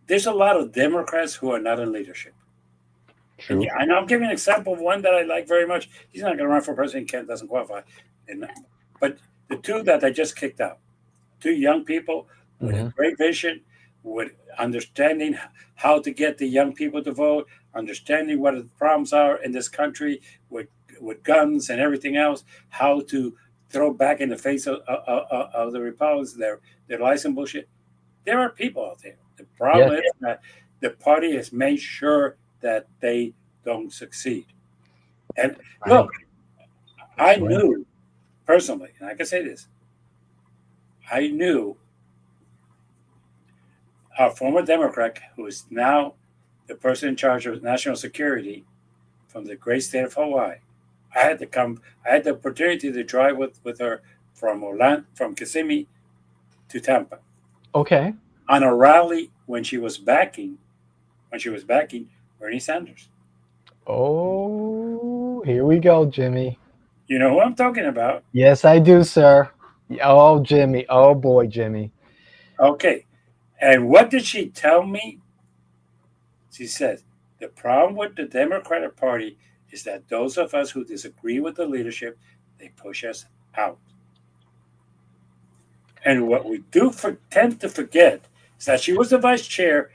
There's a lot of Democrats who are not in leadership. And True. yeah, I know I'm giving an example of one that I like very much. He's not going to run for president. Kent doesn't qualify. And, but the two that I just kicked out, two young people with a Hmm. great vision, with understanding how to get the young people to vote, understanding what the problems are in this country with guns and everything else, how to throw back in the face of the Republicans their license bullshit. There are people out there. The Yes. problem is that the party has made sure that they don't succeed. And Right. look, I That's right. knew personally, and I can say this, I knew a former Democrat who is now the person in charge of national security from the great state of Hawaii. I had the opportunity to drive with her from from Kissimmee to Tampa Okay. on a rally when she was backing Bernie Sanders. Oh, here we go, Jimmy. You know who I'm talking about. Yes, I do, sir. Oh, Jimmy. Oh, boy, Jimmy. Okay. And what did she tell me? She says, the problem with the Democratic Party is that those of us who disagree with the leadership, they push us out. And what we tend to forget is that she was the vice chair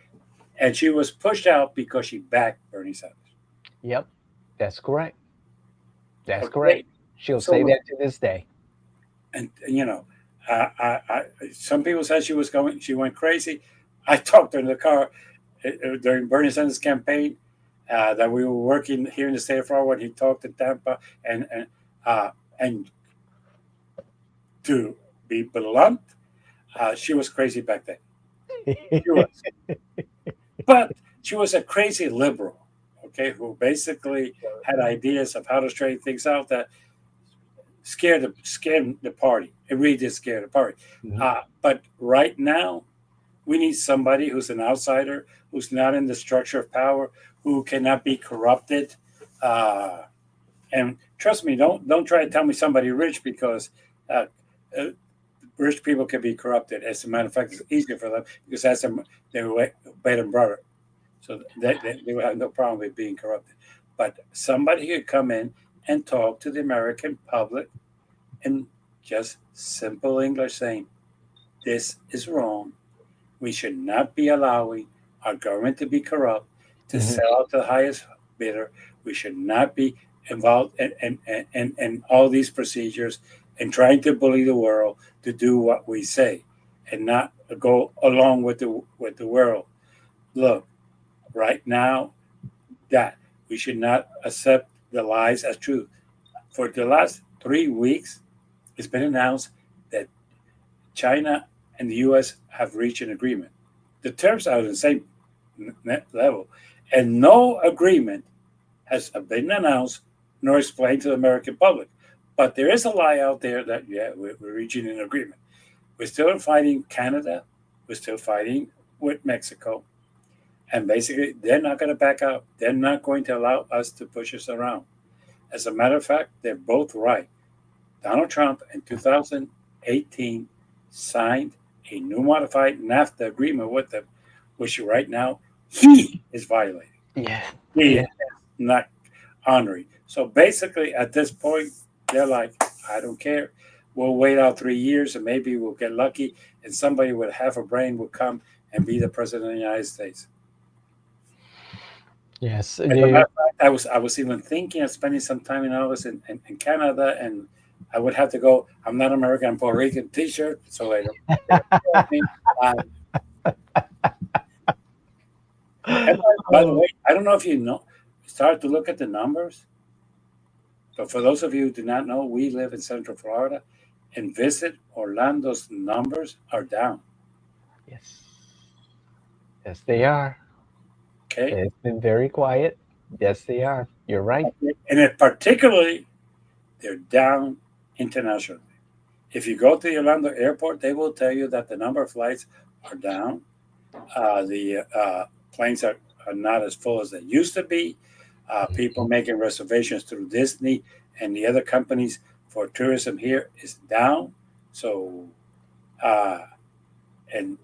and she was pushed out because she backed Bernie Sanders. Yep. That's correct. That's correct. Okay. She'll say So, that to this day. and some people said she went crazy. I talked to her in the car during Bernie Sanders' campaign that we were working here in the state of Florida when he talked in Tampa, and to be blunt, she was crazy back then. She was, but she was a crazy liberal, okay, who basically had ideas of how to straighten things out that scared the party. It really did scare the party. Mhm. But right now, we need somebody who's an outsider, who's not in the structure of power, who cannot be corrupted. Uh, and trust me, don't try to tell me somebody rich because uh, uh, rich people can be corrupted. As a matter of fact, it's easier for them because that's their bread and butter. So they will have no problem with being corrupted. But somebody could come in and talk to the American public in just simple English saying, this is wrong. We should not be allowing our government to be corrupt, to Mhm. sell out to the highest bidder. We should not be involved in all these procedures. and trying to bully the world to do what we say and not go along with the world. Look, right now, that we should not accept the lies as truth. For the last 3 weeks, it's been announced that China and the U.S. have reached an agreement. The terms are the same level, and no agreement has been announced nor explained to the American public. But there is a lie out there that yeah, we're reaching an agreement. We're still fighting Canada. We're still fighting with Mexico, and basically they're not going to back out. They're not going to allow us to push us around. As a matter of fact, they're both right. Donald Trump in 2018 signed a new modified NAFTA agreement with them, which right now he is violating. Yeah. He Yeah. is not honoring. So basically, at this point, they're like, I don't care. We'll wait out 3 years and maybe we'll get lucky and somebody with half a brain will come and be the president of the United States. Yes. As a matter of fact, I was even thinking of spending some time in August in Canada, and I would have to go. I'm not American. I'm Puerto Rican T-shirt, so they don't tell me. Um, and by the Oh, way, I don't know if you know. Start to look at the numbers. But for those of you who do not know, we live in Central Florida, and visit Orlando's numbers are down. yes. Yes, they are. Okay, It's been very quiet. Yes, they are. You're right. and it particularly they're down internationally. If you go to the Orlando airport, they will tell you that the number of flights are down. The planes are not as full as they used to be. People making reservations through Disney and the other companies for tourism here is down. So, uh, and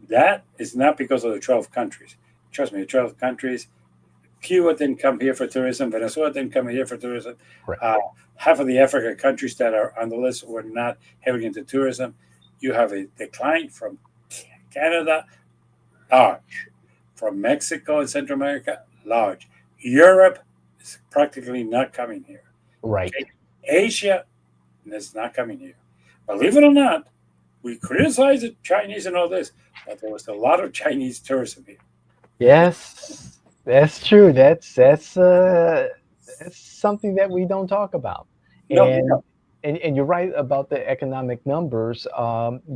that is not because of the 12 countries. Trust me, the 12 countries, Cuba didn't come here for tourism, Venezuela didn't come here for tourism. Correct. Uh, Half of the African countries that are on the list were not heavily into tourism. You have a decline from Canada, large. From Mexico and Central America, large. Europe is practically not coming here. Right. Okay? Asia is not coming here. Believe it or not, we criticize the Chinese and all this, but there was a lot of Chinese tourism here. Yes, that's true. That's something that we don't talk about. No, we And don't. and you're right about the economic numbers.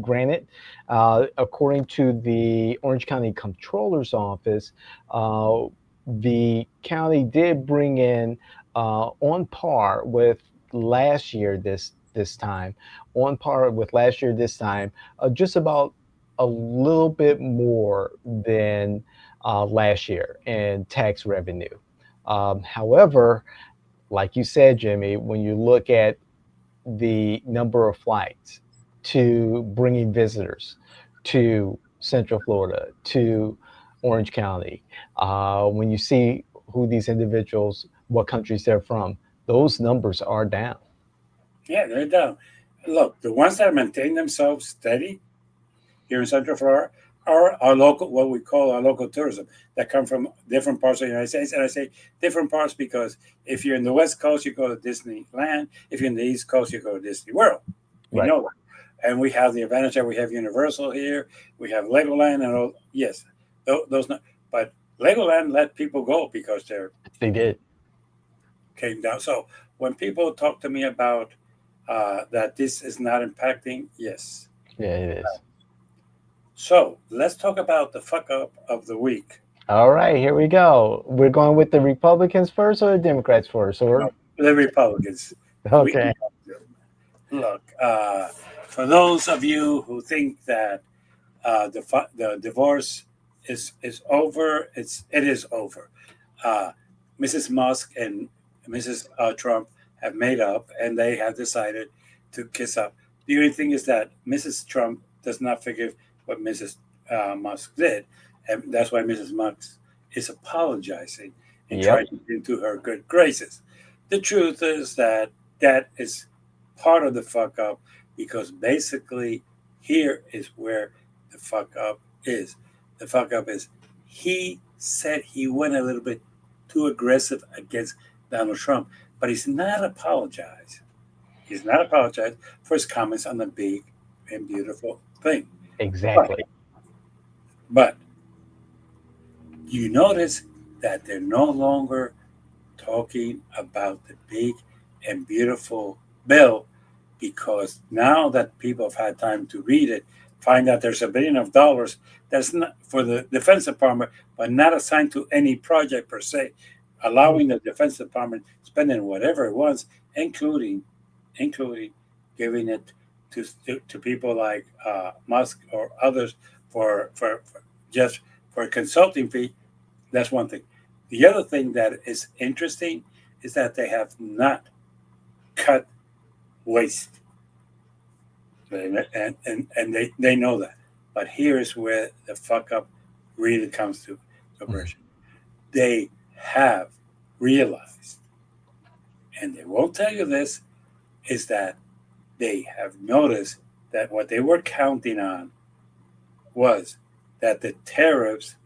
Granted, according to the Orange County Comptroller's Office, uh, the county did bring in on par with last year this time, on par with last year this time, just about a little bit more than last year in tax revenue. However, like you said, Jimmy, when you look at the number of flights to bringing visitors to Central Florida, to Orange County, when you see who these individuals, what countries they're from, those numbers are down. Yeah, they're down. Look, the ones that maintain themselves steady here in Central Florida are our local, what we call our local tourism that come from different parts of the United States. And I say different parts because if you're in the West Coast, you go to Disneyland. If you're in the East Coast, you go to Disney World. We Right. know that. And we have the advantage that we have Universal here. We have Legoland and all. Yes, those not. But Legoland let people go because they're They did. came down. So when people talk to me about that this is not impacting, yes. Yeah, it is. So let's talk about the fuck up of the week. All right, here we go. We're going with the Republicans first or the Democrats first, or No, the Republicans. We okay. look for those of you who think that the divorce is over. It is over. Uh, Mrs. Musk and Mrs. Trump have made up, and they have decided to kiss up. The only thing is that Mrs. Trump does not forgive what Mrs. Musk did, and that's why Mrs. Musk is apologizing and Yep. trying to get into her good graces. The truth is that that is part of the fuck up because basically here is where the fuck up is. The fuck up is he said he went a little bit too aggressive against Donald Trump, but he's not apologized. He's not apologized for his comments on the big and beautiful thing. But, Exactly. but you notice that they're no longer talking about the big and beautiful bill because now that people have had time to read it, find out there's $1 billion that's not for the Defense Department, but not assigned to any project per se, allowing the Defense Department spending whatever it wants, including including giving it to people like Musk or others for just for a consulting fee. That's one thing. The other thing that is interesting is that they have not cut waste, and they know that. But here's where the fuck up really comes to Mhm. conversion. They have realized, and they won't tell you this, is that they have noticed that what they were counting on was that the tariffs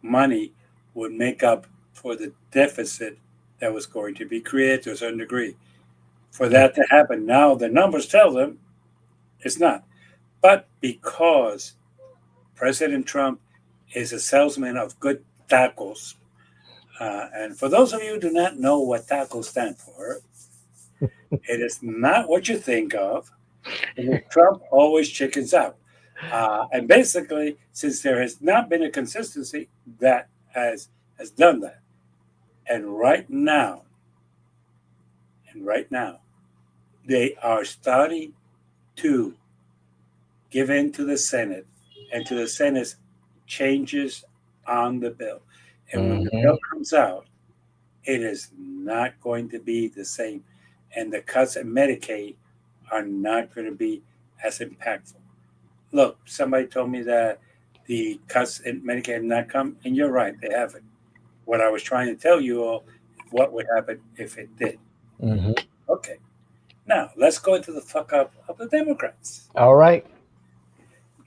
money would make up for the deficit that was going to be created to a certain degree. For that to happen, now the numbers tell them it's not. But because President Trump is a salesman of good tacos, and for those of you who do not know what tacos stand for, it is not what you think of. It is Trump always chickens out. And basically, since there has not been a consistency, that has done that. And right now, and right now, they are starting to give in to the Senate and to the Senate's changes on the bill. And when the Mhm. bill comes out, it is not going to be the same. And the cuts in Medicaid are not going to be as impactful. Look, somebody told me that the cuts in Medicaid have not come, and you're right, they haven't. What I was trying to tell you all is what would happen if it did. Mhm. Okay, now let's go into the fuck up of the Democrats. All right.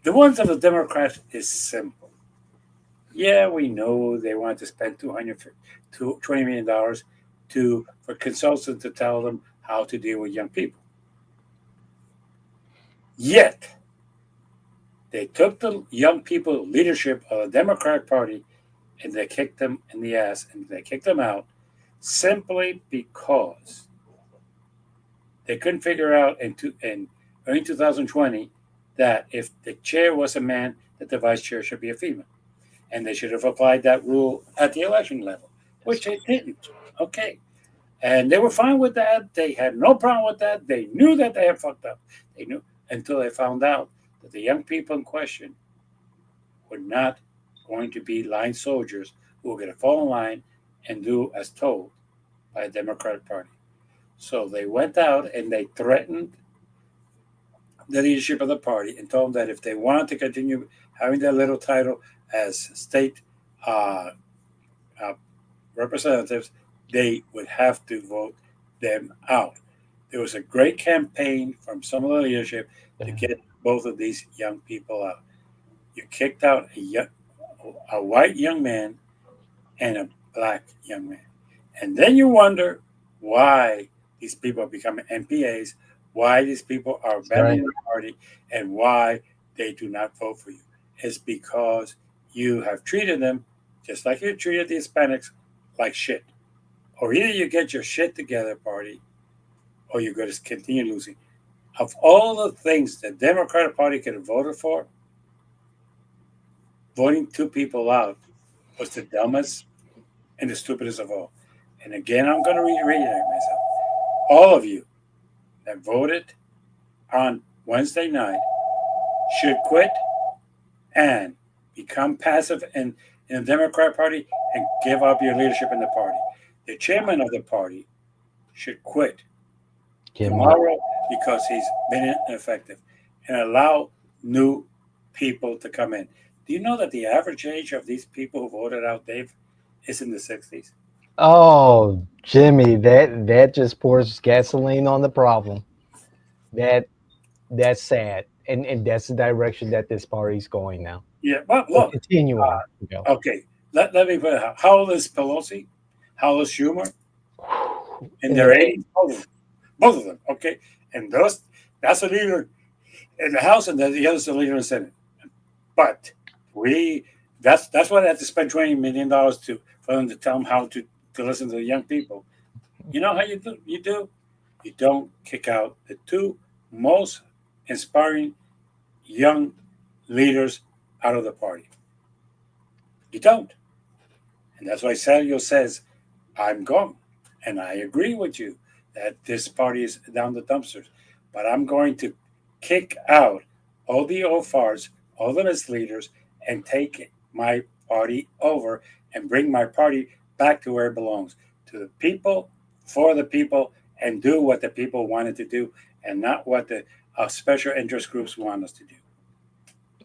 The ones of the Democrats is simple. Yeah, we know they want to spend $20 million to for consultants to tell them how to deal with young people. Yet they took the young people leadership of the Democratic Party and they kicked them in the ass and they kicked them out simply because they couldn't figure out in early 2020 that if the chair was a man, that the vice chair should be a female. And they should have applied that rule at the election level, That's which they didn't. Okay. And they were fine with that. They had no problem with that. They knew that they had fucked up. They knew until they found out that the young people in question were not going to be line soldiers who were going to fall in line and do as told by the Democratic Party. So they went out and they threatened the leadership of the party and told them that if they wanted to continue having their little title as state uh, uh, representatives, they would have to vote them out. There was a great campaign from some of the leadership to yeah. get both of these young people out. You kicked out a white young man and a black young man. And then you wonder why these people are becoming MPAs, why these people are That's right. abandoning the party, and why they do not vote for you. It's because you have treated them just like you treated the Hispanics like shit. Or either you get your shit together, party, or you're going to continue losing. Of all the things the Democratic Party could have voted for, voting two people out was the dumbest and the stupidest of all. And again, I'm going to reiterate myself. All of you that voted on Wednesday night should quit and become passive in the Democrat Party and give up your leadership in the party. The chairman of the party should quit Get him out. tomorrow because he's been ineffective and allow new people to come in. Do you know that the average age of these people who voted out Dave is in the 60s? Oh, Jimmy, that just pours gasoline on the problem. That that's sad, and that's the direction that this party's going now. Yeah, but Or look, continuing to go. okay, let me put it how old is Pelosi? How old is Schumer? In In their their 80s? both of them. Okay, and that's the leader in the House, and the other's the leader in the Senate. But we that's why they have to spend $20 million to for them to tell them how to listen to the young people. You know how you do? You don't kick out the two most inspiring young leaders out of the party. You don't. And that's why Sergio says, I'm gone. And I agree with you that this party is down the dumpsters. But I'm going to kick out all the old farts, all the misleaders, and take my party over and bring my party back to where it belongs to the people, for the people, and do what the people wanted to do and not what the special interest groups want us to do.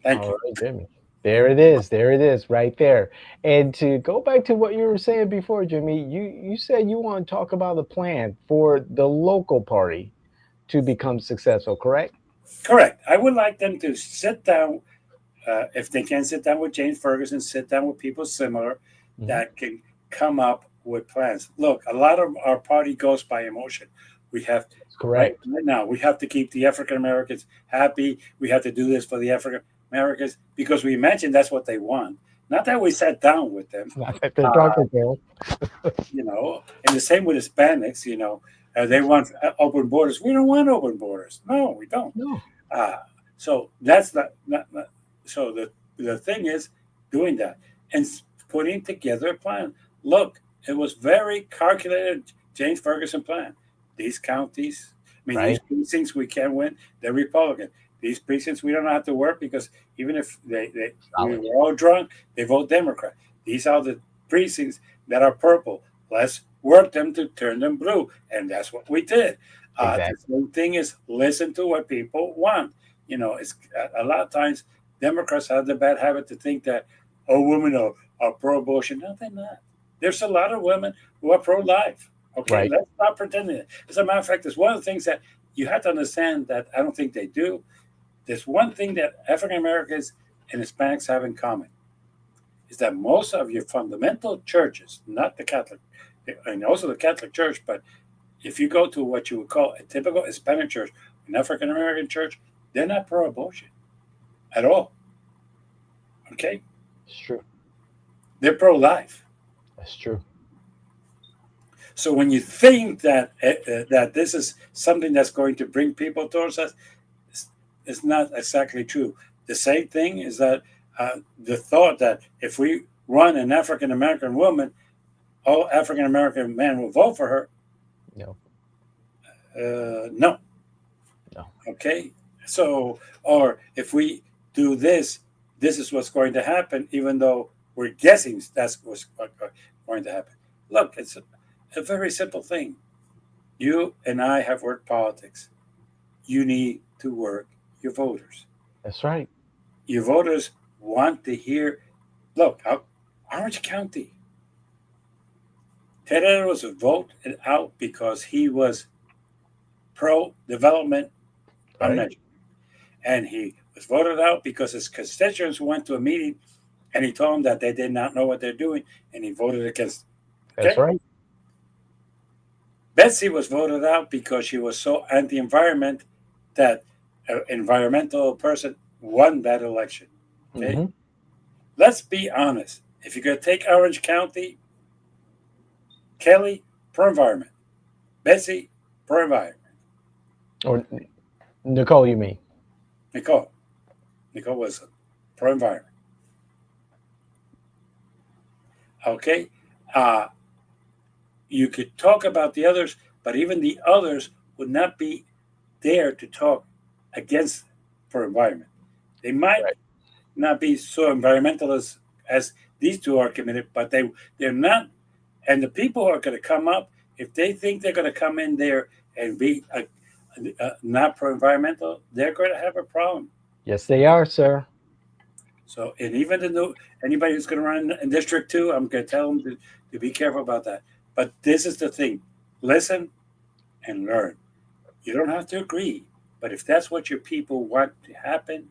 Thank All you. right, Jimmy. There it is. There it is, right there. And to go back to what you were saying before, Jimmy, you said you want to talk about the plan for the local party to become successful, correct? Correct. I would like them to sit down, if they can sit down with James Ferguson, sit down with people similar Hmm. that can come up with plans. Look, a lot of our party goes by emotion. We have That's right, correct. right now, we have to keep the African Americans happy. We have to do this for the African Americans because we imagine that's what they want. Not that we sat down with them. Not that they're Uh, talking to and the same with Hispanics. They want open borders. We don't want open borders. No, we don't. no. Uh, so that's not. So the thing is doing that and putting together a plan. Look, it was very calculated. James Ferguson plan. These counties, I mean, these Right? precincts we can win. They're Republican. These precincts we don't have to work because even if we Solid. were all drunk, they vote Democrat. These are the precincts that are purple. Let's work them to turn them blue, and that's what we did. The Exactly. same thing is listen to what people want. It's a lot of times Democrats have the bad habit to think that women are pro-abortion. No, they're not. There's a lot of women who are pro-life. Okay, Right. let's stop pretending it. As a matter of fact, it's one of the things that you have to understand that I don't think they do. There's one thing that African Americans and Hispanics have in common is that most of your fundamental churches, not the Catholic, and also the Catholic Church, but if you go to what you would call a typical Hispanic church, an African American church, they're not pro abortion at all. Okay? It's true. They're pro life. That's true. So when you think that this is something that's going to bring people towards us, it's not exactly true. The same thing is that the thought that if we run an African American woman, all African American men will vote for her. No. No. No. Okay. So, or if we do this, this is what's going to happen, even though we're guessing that's what's going to happen. Look, it's a very simple thing. You and I have worked politics. You need to work your voters. That's right. Your voters want to hear. Look, Orange County. Ted Edwards was voted out because he was pro development Right. unmeasured. And he was voted out because his constituents went to a meeting and he told them that they did not know what they're doing and he voted against it. That's Okay? right. Betsy was voted out because she was so anti environment that an environmental person won that election. Okay? Hmm. Let's be honest. If you're going to take Orange County, Kelly, pro environment. Betsy, pro environment. Or Nicole, you mean? Nicole. Nicole was pro environment. Okay? Uh, you could talk about the others, but even the others would not be there to talk against for environment. They might Right. not be so environmentalist as these two are committed, but they're not. And the people who are going to come up, if they think they're going to come in there and be not pro environmental, they're going to have a problem. Yes, they are, sir. So, and even the new anybody who's going to run in District Two, I'm going to tell them to be careful about that. But this is the thing: listen and learn. You don't have to agree, but if that's what your people want to happen,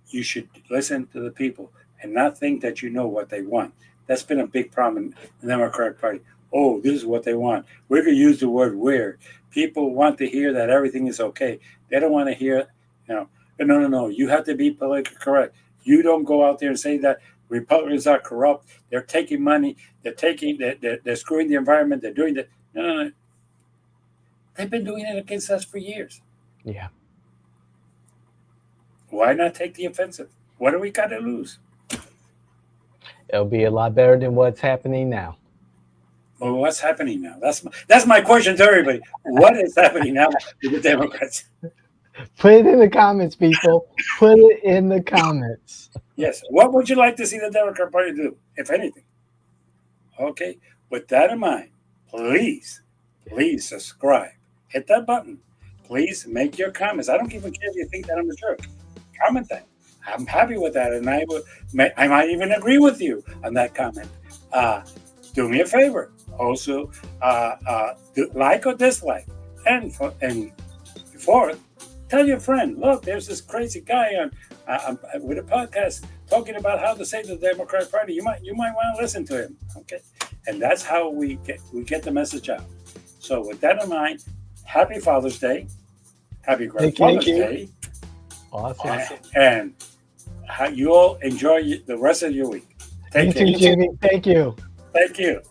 you should listen to the people and not think that you know what they want. That's been a big problem in the Democratic Party. Oh, this is what they want. We're going to use the word weird. People want to hear that everything is okay. They don't want to hear, you know, no, no, no. You have to be politically correct. You don't go out there and say that Republicans are corrupt. They're taking money. They're screwing the environment. They're doing that. No, no, no. They've been doing it against us for years. Yeah. Why not take the offensive? What do we got to lose? It'll be a lot better than what's happening now. Well, what's happening now? That's my question to everybody. What is happening now with the Democrats? Put it in the comments, people. Put it in the comments. Yes. What would you like to see the Democrat Party do, if anything? Okay. With that in mind, please subscribe. Hit that button. Please make your comments. I don't even care if you think that I'm a jerk. Comment that. I'm happy with that, and I might even agree with you on that comment. Do me a favor. Also, like or dislike, and fourth, tell your friend. Look, there's this crazy guy with a podcast talking about how to save the Democratic Party. You might want to listen to him. Okay, and that's how we get the message out. So with that in mind, happy Father's Day, happy Grandfather's Day, Awesome. and you all enjoy the rest of your week. You too, Jimmy. Thank you. Thank you.